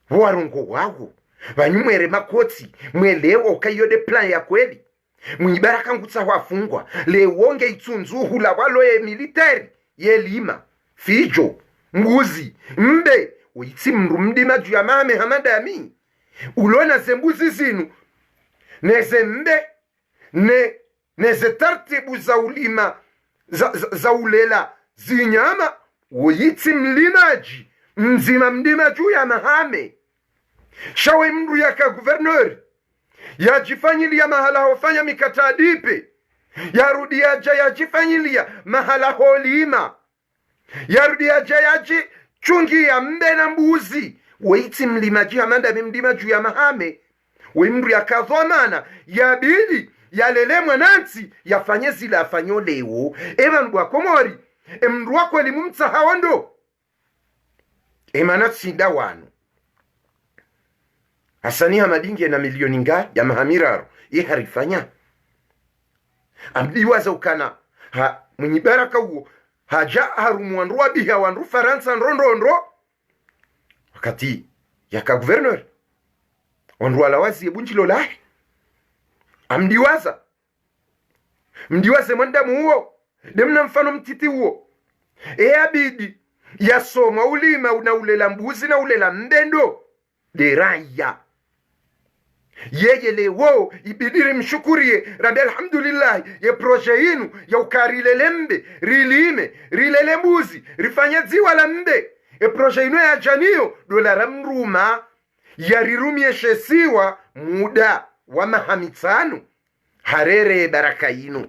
warungo wawo vanyumwere makotsi mwelewa ukaiode plan ya kweli mwibaraka ngutsa wafungwa lewonge itsunzu hula waloye militari yelima fijo mbuzi mbe uitsi mndu mdima juu ya mame hamadami ulona zembuzi zinu neze mbe neze tartibu za ulima za ulela zinyama uitsi mlimaji mzima mdima juu ya mahame shawe mndu yaka guvernori yajifanyilia mahala hofanya mikatadipe yarudi yaja yajifanyilia mahala holima yarudi yaja yaji chungi ya mbe na mbuzi weiti mlimaji hamanda mimdima juu ya mahame we mndu yakadhomana yabidi yalele mwanansi yafanye zile afanyo lewo ema mndu wakomori mndu wako elimumtsa hawondo emana tsinda wanu hasani hamadingi na milioni nga ya mahamiraro ye harifanya amdiwaza ukana ha mwenyibaraka uo haja harumu wandu wabiha wandu faransa nrondondro wakati yaka guvernor wandu walawazi ebunjilo lahi amdiwaza mdiwaze mwandamu huo demna mfano mtiti huo abidi yasoma ulima unaulela mbuzi na ulela mbendo de raya yeye lewo ibidiri mshukurie rabi alhamdulillah ye proje yinu ya ukarilele mbe rilime rilele mbuzi rifanye ziwa la mbe e proje yinu ya janio dola ramruma yarirumie shesiwa muda wa mahamitsanu harere baraka yinu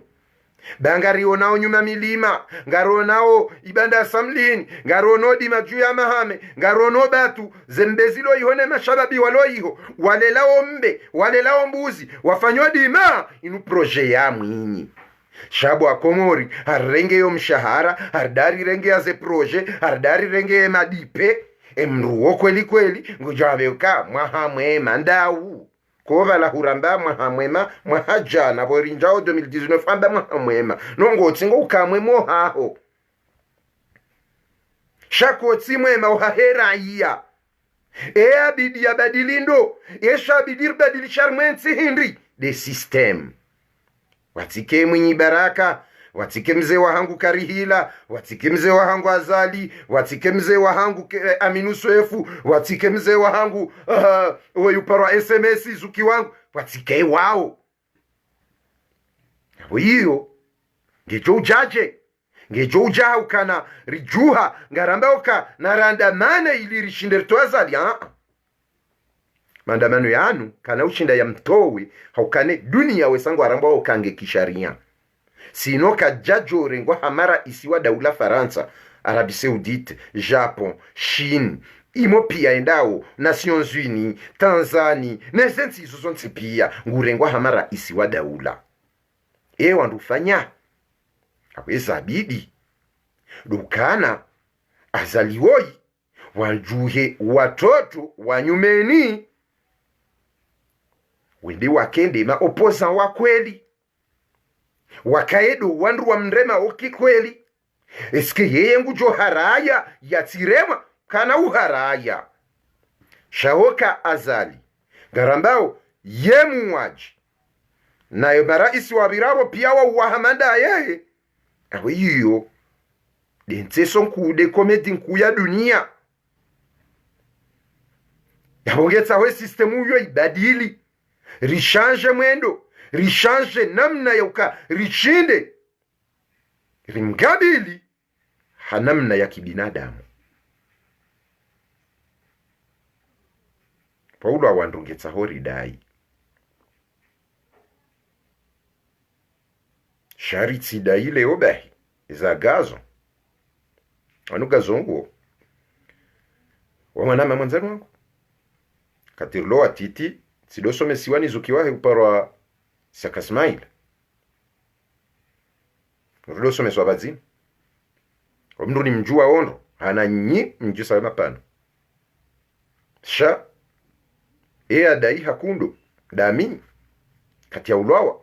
bangarionao nyuma milima ngaronao ibanda samlini ngarono dima juu ya mahame ngarono batu zembezilo ihone mashababi waloiho walelao mbe walelao mbuzi wafanywa dima inu proje ya mwinyi shabu akomori harrenge yo mshahara hardari renge ya ze proje hardari renge ya madipe emruo kweli kweli ngujaweka mwahamwe mandau kova la huramba mwahamwema mwahajana borinjao 2019 amba mwahamwema nongotsi ngo ukamwe mohaho shakotsi mwema uhahera iya abidi ya badilindo eshabidir badilishar mwensi hindri de system watike mwinyi baraka watike mzee wa hangu Karihila watike mzee wa hangu Azali watike mzee wa hangu Aminu Swefu watike mzee wa hangu weyuparwa SMS zuki wangu watike wao hiyo ngejo ujaje ngejo ujaha ukana rijuha ngaramba uka narandamana ili rishinderto Azali mandamano yanu kana ushinda ya mtowe haukane dunia wesangu aramba ukange kisharia sino kajajore ngwa hamara isiwa daula Faransa, Arabie Saoudite, Japon, Chine, imo pia endao Nations Unies, Tanzania, nesensi iso zonse pia ngurengwa hamara isiwa daula. Wandufanya aweza bidi dukana azaliwoyi wajuhe watoto wanyumeni wende wakende maopoza wa kweli wakaedo wandu wa mrema oki kweli eske yeye ngujo haraya yatirema kana uharaya shahoka Azali garambao yemu waji nayo maraisi wa birabo pia wa wahamanda yeye awe yiyo denteso nkude komedi nku ya dunia yabongetsa we sistemu yo ibadili rishange mwendo rishange namna ya uka rishinde rimkabili hanamna ya kibinadamu. Paulo awandungetsa hori dai sharitsi dai leo bahi izagazo anugazongo wamanama mwanzanu wangu katirlo atiti sidosome siwani zukiwahe uparwa Sakasmail rudosome swabazini omndu ni mjua ondo hana nyi mjusa mapano sha adai hakundo dami kati ya ulwawa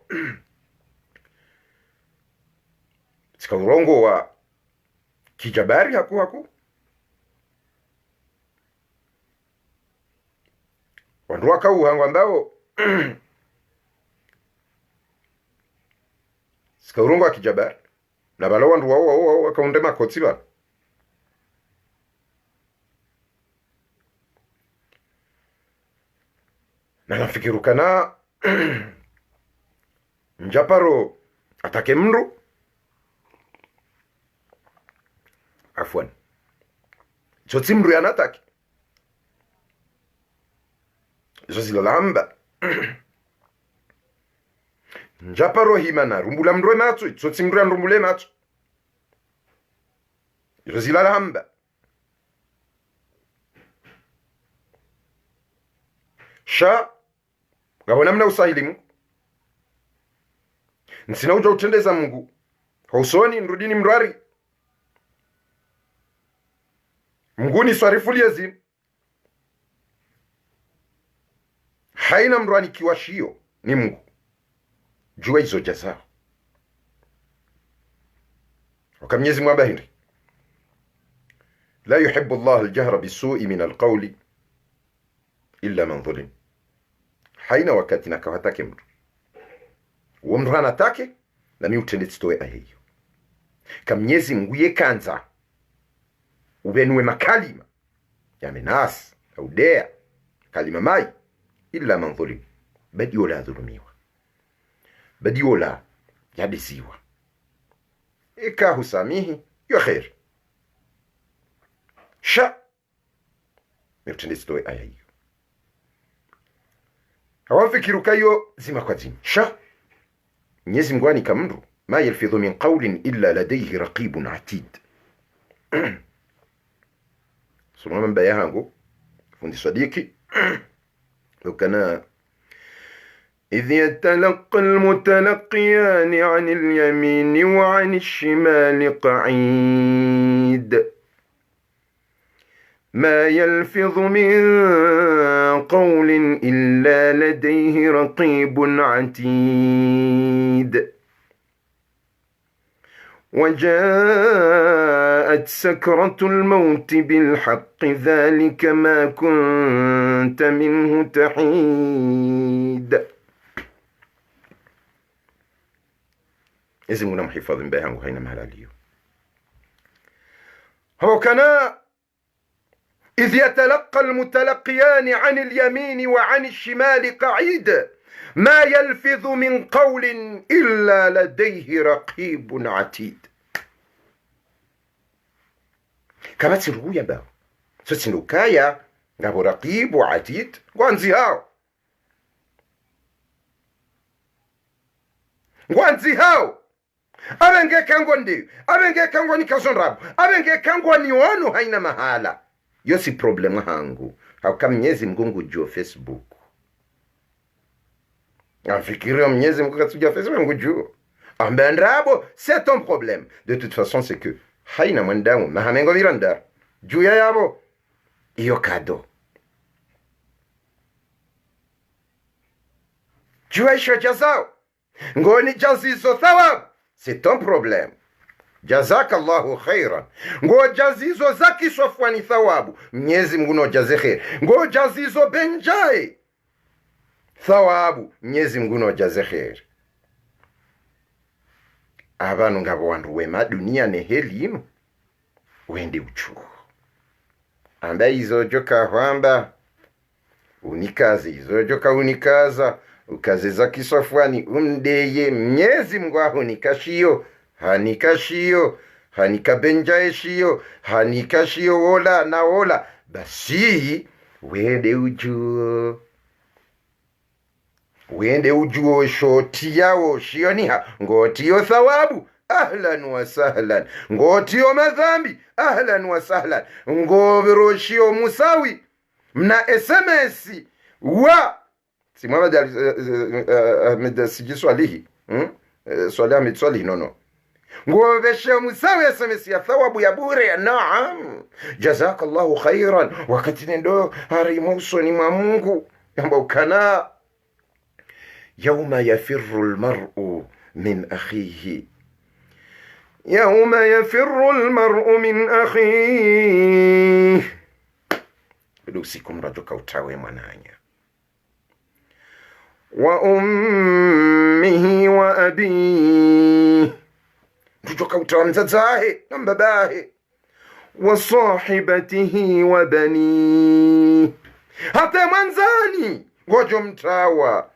sika urongo wa kijabari haku wandu wakauhangwa ambao sikaurungu akijabari na bala wandu wao wakaunde makotsi bana na nafikirukana njaparo atake mndu afwan chotsi mndu yanataki izo zilalamba njaparo himana rumbula mndu matsu chotsi mndu rumbule matsu izo zilalamba sha ngabona mna usahilimu nsina uja utendeza Mungu hausoni nrudini mrari mnguni swarifulie zini haina mrani kiwashio ni Mungu jua hizo jaza wakamnyezi mwabahiri la yuhibbu Allah al-jahra bisu'i min al-qawli illa man dhulim haina wakati nakawatake mtu uwo mtu anatake na mi utende titoe aheyo kamnyezi Mungu kanza ubenue makalima ya menas au dea kalima mai illa man dhulim badiola dhulumiwa badiola yadisiwa ika husamihi yo khair sha mi utende titoe aheyo hawafikirukayo zima kwa zima sha Mwenyezi Mungu anika mndu ma yalfidhu min qawlin illa ladayhi raqibun atid sura mbaya yangu fundi sadiki ukana إذ يتلقى المتلقيان عن اليمين وعن الشمال قعيد ما يلفظ من قول إلا لديه رقيب عتيد وجاءت سكرة الموت بالحق ذلك ما كنت منه تحيد إذن هنا محفظ بها وهينا مهلاليو هو كان إذ يتلقى المتلقيان عن اليمين وعن الشمال قعيد ما يلفظ من قول إلا لديه رقيب عتيد كما تسرقوا يباو ستسنوكايا نابو رقيب وعتيد وانزيهاو abenge kangwa ndiyo abenge kangwa ni kasonrabu abenge kangwa ni wanu haina mahala yo si problema hangu hauka Mwenyezi Mungu juu Facebook afikiria Mwenyezi Mungu katujua Facebook juu ambendrabo c'est ton problème de toute façon c'est que haina mwandamu mahamengo viranda juu ya yabo iyo kado juu ya isho jazao ngoni jazizo thawabu c'est ton problème jazakallahu khairan ngo jazizo zaki sofwani thawabu Mwenyezi Mungu no jaze khair ngo jazizo benjai thawabu Mwenyezi Mungu no jaze khair abantu ngabo wandu wema dunia ne helino wende uchuo anda izo joka hwamba unikaze izo joka unikaza ukaze zaki sofwani umdeye Mwenyezi Mungu ahonikashio hanika benjaeshio hanikashio wola na wola basi wende ujuo shoti yao shioniha ngotiyo thawabu ahlan wa sahlan ngotiyo madhambi ahlan wa sahlan ngoviroshio musawi mna SMS wa si Muhammad Ahmed sijiswalihi swali Ahmed swalihi nono ngoveshe musawi SMS ya thawabu ya bure naam jazakallahu khairan wakati ndo harimusoni mwa Mungu ambao kana يوم يفر المرء من أخيه يوم يفر المرء من أخيه بدوسيكم رجوك وتاوي منانيا wa ummihi wa abihi, tujoka utawa mzazahe na mbabahe, wa sahibatihi wa bani, hata mwanzani wajo mtawa.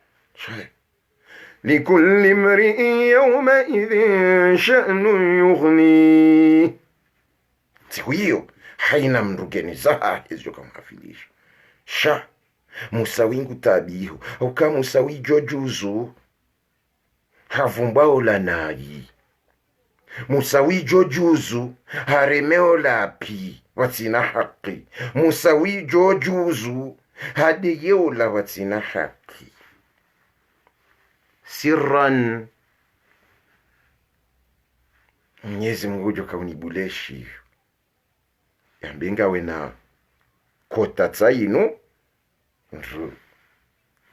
likulli mri'in yawma idhin sha'nun yughni, siku hiyo haina mrugeni zaha hizo kamafilisha sha musawingu tabihu au kama musawi jojuzu havumbao la nayi musawi jojuzu haremeo lapi watina haki musawi jojuzu hadiyeo la watina haki sirran. Mwenyezi Mungu joka unibuleshi yambenga wena kota tsaino nru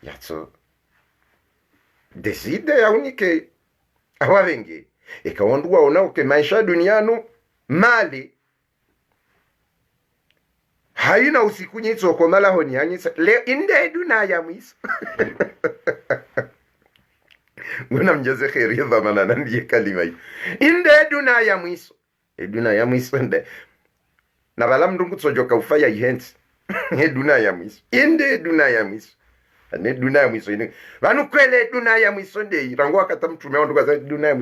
yatso deside ya unike awavenge ekaonduwa ona ke maisha duniano mali haina usiku nyitso komala honi hanyisa le inde dunaya mwiso nguna mjeze kheri dhamana nandiye kalima hii inde dunaya mwiso dunaya mwiso nde na bala mndungu tsojoka ufaya ihensi dunaya mwiso inde dunaya mwiso ane dunaya mwiso ine vanu kwele dunaya mwiso nde irango akata mtume wandu kwa dunaya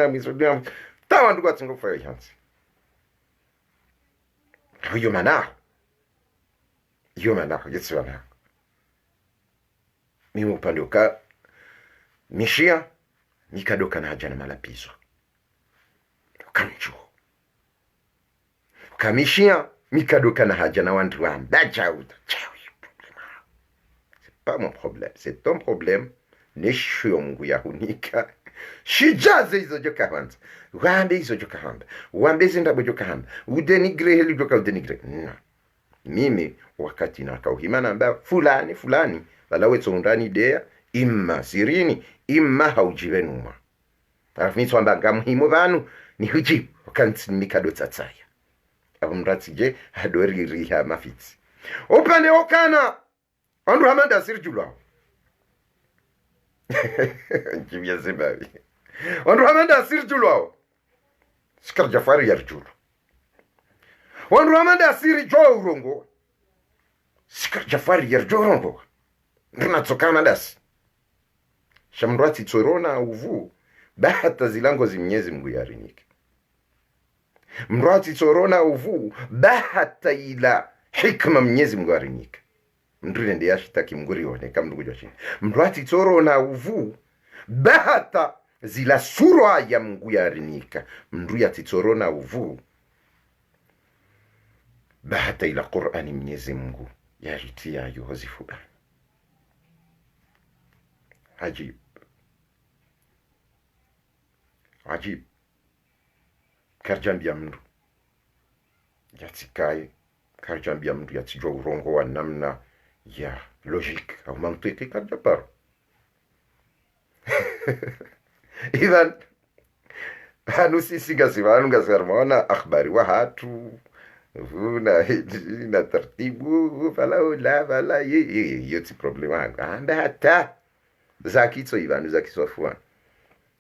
mwiso ta wandu kwa tsingo ufaya ihensi hiyo mana yetsi wana mimi upande uka mishia nikadoka na haja na malapizo ukamchuo kamishia mikadoka na haja na wandu wa mbaja uta c'est pas mon problème, c'est ton problème. Neshio mungu ya hunika shijaze hizo joka handa wambe hizo joka handa wambe zinda joka handa udenigre heli joka udenigre na mimi wakati na kauhimana amba fulani wala wetu undani idea imma sirini imma haujivenuma alafu nitu amba ngamuhimu vanu ni hujibu wakanti mikado tatsaya abumratije hadori riha mafiti upande okana andu hamanda sirjulwa njibia zibawi andu hamanda sirjulwa sikar jafari yarjulu andu hamanda sirjulwa urongo sikar jafari yarjulu urongo nduna tsokana dasi shamrati tsorona uvu bahata zilango zimnyezi Mungu yarinike mrati tsorona uvu bahata ila hikma Mwenyezi Mungu yarinike mndure ndi yashitaki mnguri one kama ndugu joshi mrati tsorona uvu bahata zila surwa ya Mungu yarinika mndu ya tsorona uvu bahata ila Qur'ani Mwenyezi Mungu yaritia yozifu ajib karjambia mndu yatikaye karjambia mndu yatijwa urongo wa namna ya logique au mantiki karjaparo idhan hanu sisi gasiwanu gasarmona akhbari wa hatu na tartibu fala yoti problema anda hata zakitso ivanu zakiswafuana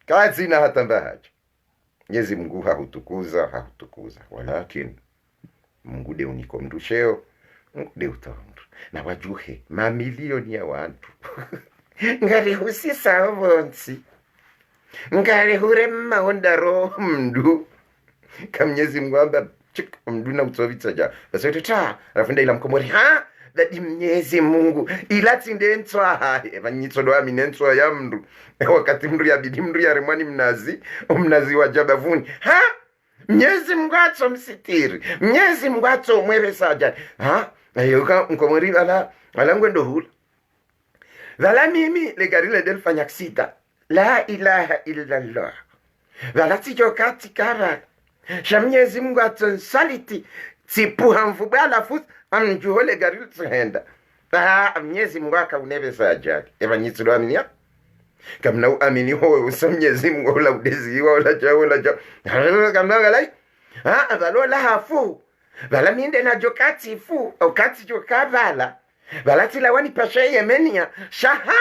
kazi na hata mbahaji Mwenyezi Mungu hahutukuza walakin Mungu de uniko mdusheo Mungu de utondu na wajuhe mamilioni ya watu ngari husisa obonsi ngari hure maondaro mdu kamnyezi Mungu amba chik mdu na utsovitsa ja basote ta rafunda ila mkomori ha dadi Mwenyezi Mungu ilati ndenzwa hae vanyitsodo aminenzwa ya mndu wakati mndu ya bidi mndu ya remwani mnazi wa jabavuni ha Mwenyezi Mungu atso msitiri Mwenyezi Mungu atso mweve saja ha ayoka mkomori ala ngwendo hula vala mimi legarile delfanya aksida la ilaha illa Allah vala tijokati kara sha Mwenyezi Mungu atso nsaliti tsipuha mfubala futhi amjuhole garile tsihenda Mwenyezi Mungu akauneve saja evanyitsulo aminia kamna uamini ho usamnyezi Mungu la udezi wala jawo kamna galai valola hafu vala minde na jokati fu au kati jokavala vala tila wani pasha yemenia shaha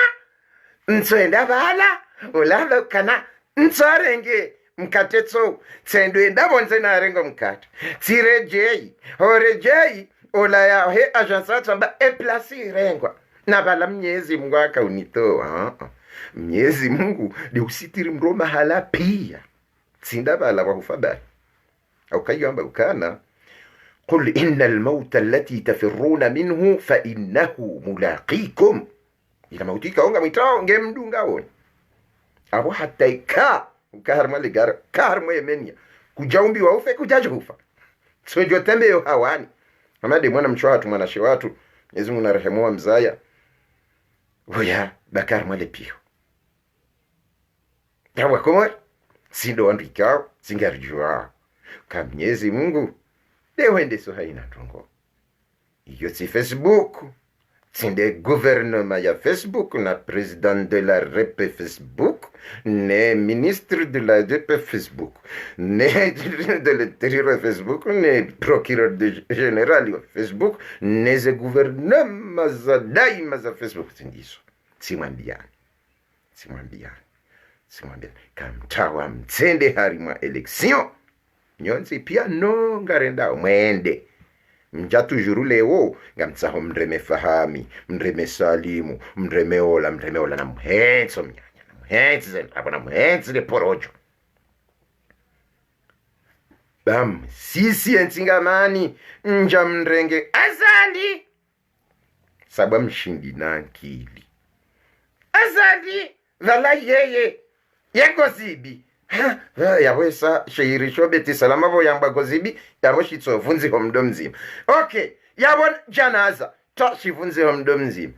ntsoenda bala ulala kana ntsarenge mkatetso tsendo endabonze narengo mkate tsirejei horejei olaya he agence tsamba eplasi rengwa na bala Mwenyezi Mungu akaunitoa Mwenyezi Mungu usitiri mro mahala pia tsinda bala wahufabali au kayamba ukana قل إن الموت التي تفرون منه فإنه ملاقيكم ila mautika onga mitao ngemdunga woni abo hata ika ukaharma ligara karma yemenya kujaumbi wa ufe kujajufa so jotembe yo hawani amade mwana mchwatu mwana shewatu Mwenyezi Mungu na rehemu mzaya oya bakarma lepio yawa komor sindo andikao singarjua ka Mwenyezi Mungu dewende so haina ndongo iyo si Facebook tsinde gouvernement ya Facebook na président de la RP Facebook ne ministre de la RP Facebook ne de l'intérieur Facebook ne procureur général ya Facebook ne ze gouvernement za daima za Facebook tindiso simwambiani kamtawa mtsende harima election nyonzi pia no ngarenda mwende mja tujuru leo ngamtsaho mreme fahami mreme salimu mreme ola na mhenzo mnyanya na mhenzo abona mhenzo le porojo bam sisi entsingamani nja mrenge azali sabwa mshindi nankili azali vala yeye yegozibi yawesa sheirisho beti salama bo yamba gozibi yabo shitso vunzi homdo mzima okay yabo janaza to shivunzi homdo mzima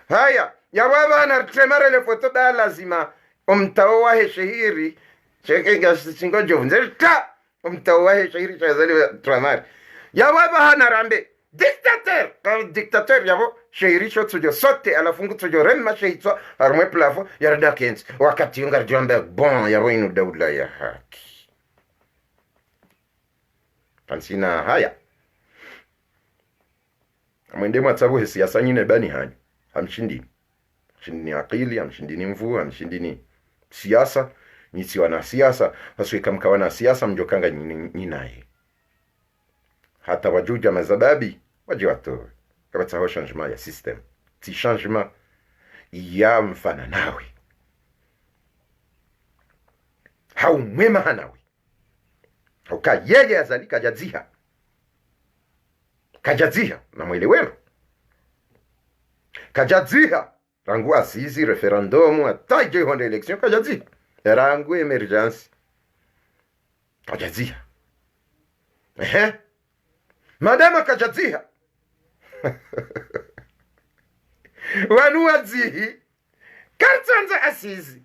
haya yabo bana tremare le foto da lazima umtao wa shehiri cheke gasingo jovunzi ta umtao wa shehiri chazali tremare yabo bana rambe dictateur yabo sheirisho tujo sote alafungu tujo remma sheitwa armwe plafo yarada kens wakati ungar jombe bon yabo inu daula ya haki pansina haya amwende matsabu siasa nyine bani hani hamshindi akili hamshindini mvu hamshindini siasa nisi wana siasa hasweka mkawana siasa mjokanga nyinaye hata wajuja mazababi waje watoe kama tsaho changement ya system ti changement ya mfana nawe hau mwema hanawe uka yeye azali kajadziha na mwele wema kajadziha rangu asizi referendum ataje honde election kajadziha rangu emergency kajadziha madama kajadziha wanu wadzihi kartanza asizi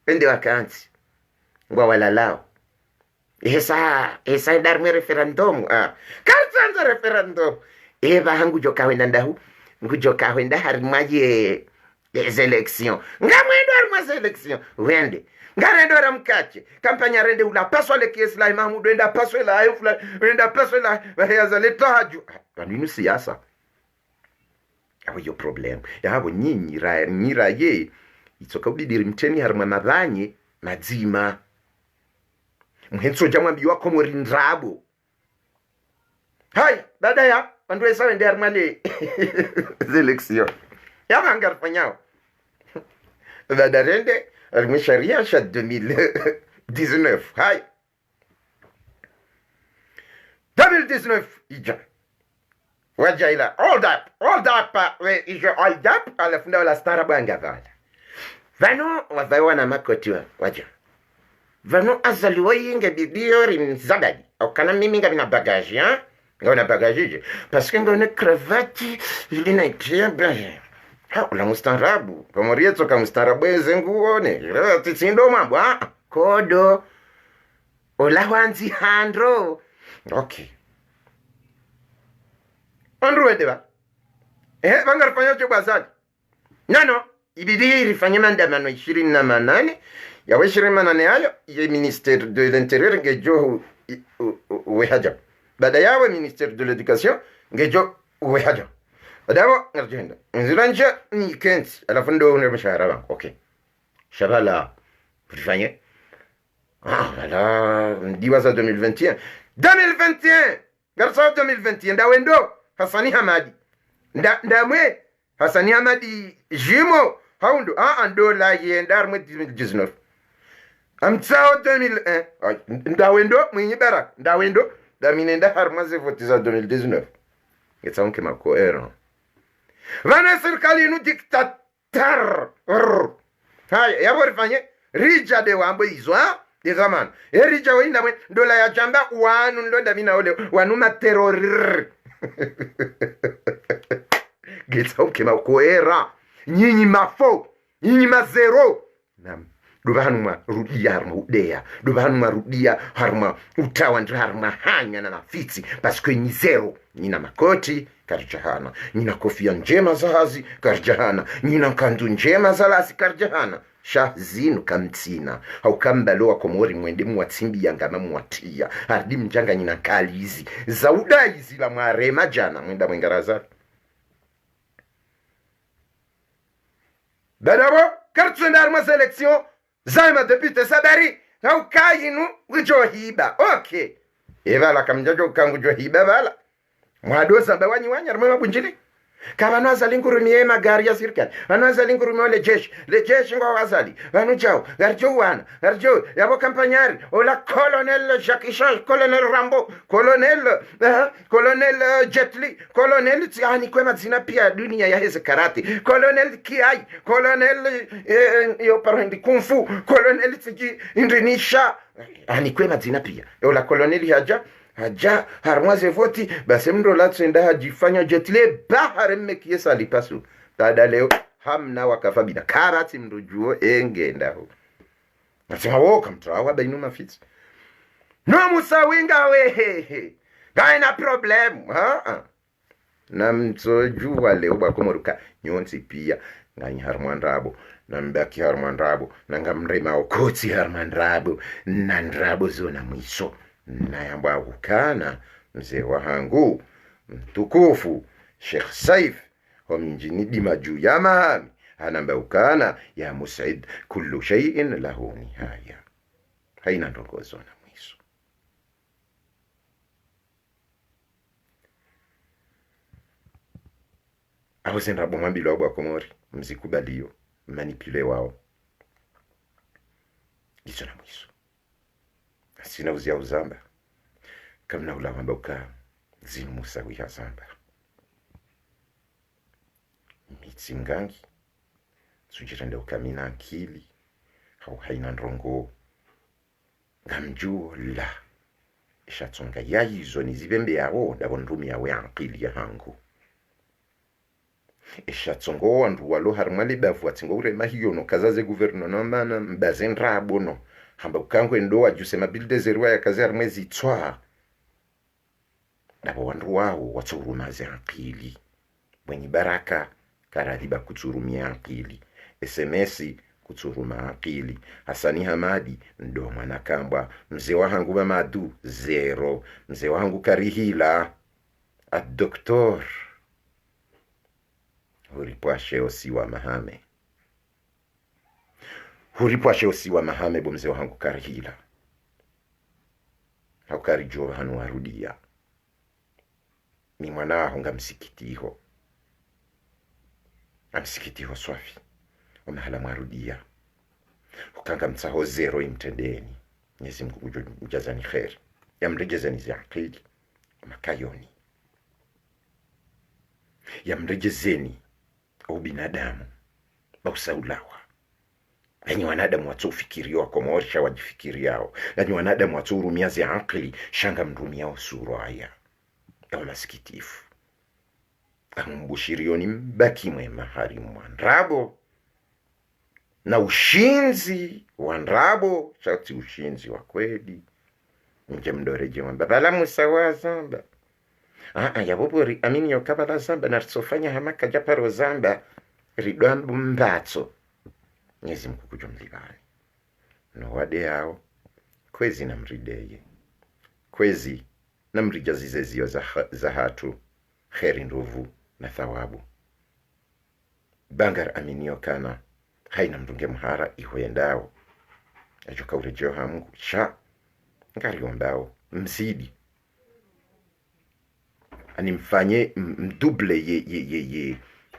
ende wakanzi ngwa walalao esa darme referendum kartanza referendum eba hangu joka wenda ndahu ngujoka wenda harimaje les élections ngamwendo harimaje élections wende ngarendo ramkache kampanya rende ula paswa le kies la Mahmud enda paswa la ayufla enda paswa la yaza le tahaju nini siasa awo yo problem yabo nyira ye itsoka ubidiri mteni harima mabanye madzima mhenso jamwa biwa komo rindrabo hai dada ya bandwe sawe ndi harima le election yaba ngarfanyao dada rende sharia sha 2019 hai 2019 ija wajaila all that ija all that alafunda wala stara banga vala vano wazawana makoti waja vano azaliwa yinga bibio rimzagadi au kana mimi nga bagage hein ngona bagage parce que ngone cravate ilina itia bien ula mustarabu komorietso ka mustarabu ezenguone tsindo mambo kodo ola wanzi handro okay andro edeba bangarfanya cyo bazali nano ibidi rifanye mandamano 28 ya 28 hayo ya ministère de l'intérieur ngejo wehaja baada yawe ministère de l'éducation ngejo wehaja Adabo ngarjenda nziranja ni kent alafu ndo ndio mshahara wangu. Okay, shabala fanye ala ndiwa za 2021 garsa 2021 ndawendo Hasani Hamadi ndamwe Hasani Hamadi jimo haundo ndo la yendar mwe 2019 amtsao 2001 ndawendo mwenye bara ndawendo daminenda harmaze voti za 2019 yetsaunke makoero vana serikali inu diktatar haya yaborifanye rija de wambo izwa de zaman rija wenda mwe dola ya jamba wanu ndonda mina ole wanu materror yetsaunke makoera nyinyi mafo nyinyi mazero nam dubanuma rudia harma udea dubanuma rudia harma utawa ndra harma hanya na nafitsi paske ni zero nina makoti karjahana nina kofia njema za hazi karjahana nina kandu njema za lasi karjahana sha zinu kamtsina au kambaloa komori mwende mwatsimbi yangama mwatia hardi mjanga nina kalizi za udaizi la marema jana mwenda mwengaraza dadabo kartsendar ma selection Zaima depute sabari au kayinu ujohiba. Okay. Eva la kamjajo kangu johiba bala. Mwadosa bawanyi wanyar mwa bunjili. Kama naza lingurumie magari ya serikali. Anaza lingurumie le jeshi ngo wazali. Wanu jao, garjo wana, garjo yabo kampanyari, ola colonel Jacques Change, colonel Rambo, colonel Jetli, colonel Tiani kwema zina pia dunia ya heze karate, colonel Kiai, colonel yo parondi kung fu, colonel Tiji Indrinisha, ani kwema zina pia. Ola colonel haja harmwaze voti basi mndo latenda hajifanya jetle bahare mekiesa lipasu tada leo hamna wakafabida karati mndo juo engenda ho nasema woka mtrawa bainu mafiti no musawinga wehehe gaina problem na mtojua leo bakomoruka nyonsi pia ngani harmandrabo na mbaki harmandrabo na ngamrema okoti harmandrabo na ndrabo zona mwiso na yamba ukana mzee wangu mtukufu Sheikh Saif homjini dima juu ya mahami anamba ukana ya Musaid kullu shay'in lahu nihaya haina ndogozo na mwiso aho senda bomambilo abo akomori mzikubaliyo manipule wao gizo na mwiso sina uzia uzamba kamna ulawamba uka zinu musawi ya zamba mitsi mgangi sujirende ukamina akili hau haina ndrongo ngamjuo la ishatsonga ya hizo nizibembe yao ndabo ndumi yawe akili ya hangu ishatsongo wandu walo harmali bafu atingo ure mahiyono kazaze guvernoma na mbazenra abono hamba ukangu endo ajusema bilde zerwa ya kazi harmezi twa nabo wandu wao watsurumaze akili mwenye baraka karadiba kutsurumia akili SMS kutsuruma akili Hasani Hamadi ndo mwanakamba mzee wangu Mamadu 0 mzee wangu Karihila doktor huripwashe osiwa mahame huripwashe osiwa mahame bo mzee wangu Karihila haukarijo hanu warudia mi mwana honga msikitiho amsikitiho swafi umahala mwarudia ukanga mtsaho 0 imtendeni Mwenyezi Mungu ujazani khair yamrejezani za akili makayoni yamrejezeni ubinadamu bausaulawa yani wanadamu watufikiriwa kwa maorisha wajifikiriao yani wanadamu waturumia za akili shanga mrumiao suraya ya masikitifu ambushirioni mbaki mwema harimu wandrabo na ushinzi wandrabo shati ushinzi wa kweli nje mdoreje wamba bala musawa zamba yabobori amini yokabala zamba narsofanya hamaka japaro zamba ridwambu mbatso Mwenyezi Mungu kujumlibani no wade yao kwezi na mrideye kwezi na mrijazize zio za hatu kheri ndovu na thawabu. Bangar aminio kana haina mdunge mhara ihoendao ajoka urejeo hamungu sha ngari ondao mzidi animfanye mduble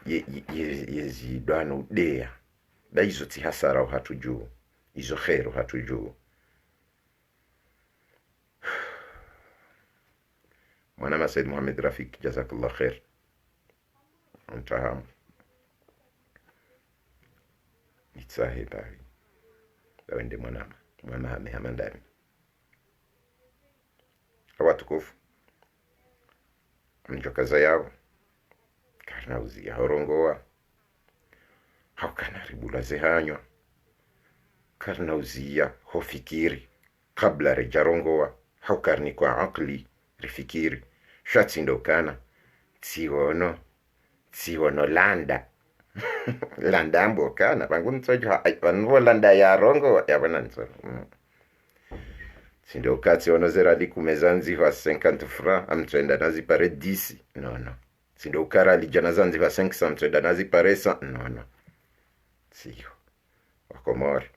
ye zidwano dea da hizo tihasara hatujuu, hizo khairu hatujuu. Mwanama Said Muhammad Rafik, jazakallah khair. Mtahamu nitsahe bari dawende mwana hamandani awatukufu mjokaza yao karna uzia horongoa haukana ribula zehanywa karna uzia hofikiri kabla rejarongoa haukarni kwa akli rifikiri shatsindokana tsiwono landa landa mbokana vangunitsojo vanvo landa ya rongo yavana ntsoro sindokatsi onozera likumeza nziva 50 francs amtswenda nazipare 10 no sindokara lijana zanziva 500 amtswenda nazipare 100 no sio wakomori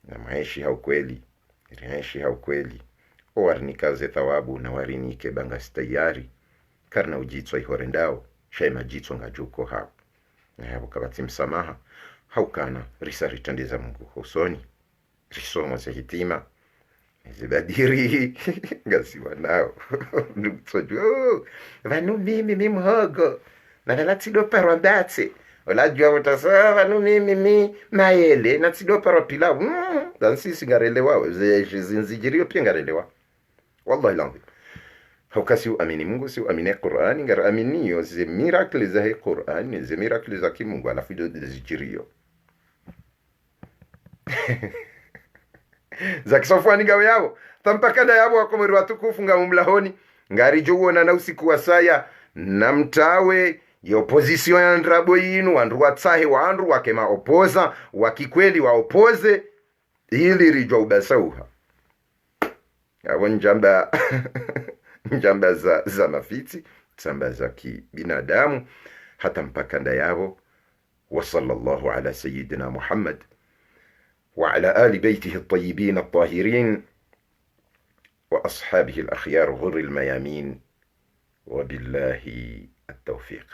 na maishi haukweli riaishi haukweli owarinikaze thawabu na warinike bangastayari karna ujitswa ihorendao shema jitswa ngajuko hao na hapo kabati msamaha haukana risa ritandeza Mungu husoni risomo za hitima zibadiri ngasiwa nao nutsojo vanu mimi mhogo na latido parondate olajua utasema vanu mimi maele na tido paropila dansi singarelewa zinzijirio pia ngarelewa wallahi langu haukasi uamini Mungu si uamini Qur'ani ngara aminiyo ze miracle za Qur'ani ze miracle za kimungu alafu zijirio za kisofwani gawe yao tampakada yabo wakomeri watukufu nga umlahoni ngari juona na usiku wa saya na mtawe ya opposition ya ndrabo yinu wandu watsahe wandu wakema opoza wakikweli wa opoze ili rijwa ubasauha yawon njamba za mafiti tsamba za kibinadamu hata mpakanda yao. Wa sallallahu ala sayyidina Muhammad وعلى آل بيته الطيبين الطاهرين وأصحابه الأخيار غر الميامين وبالله التوفيق.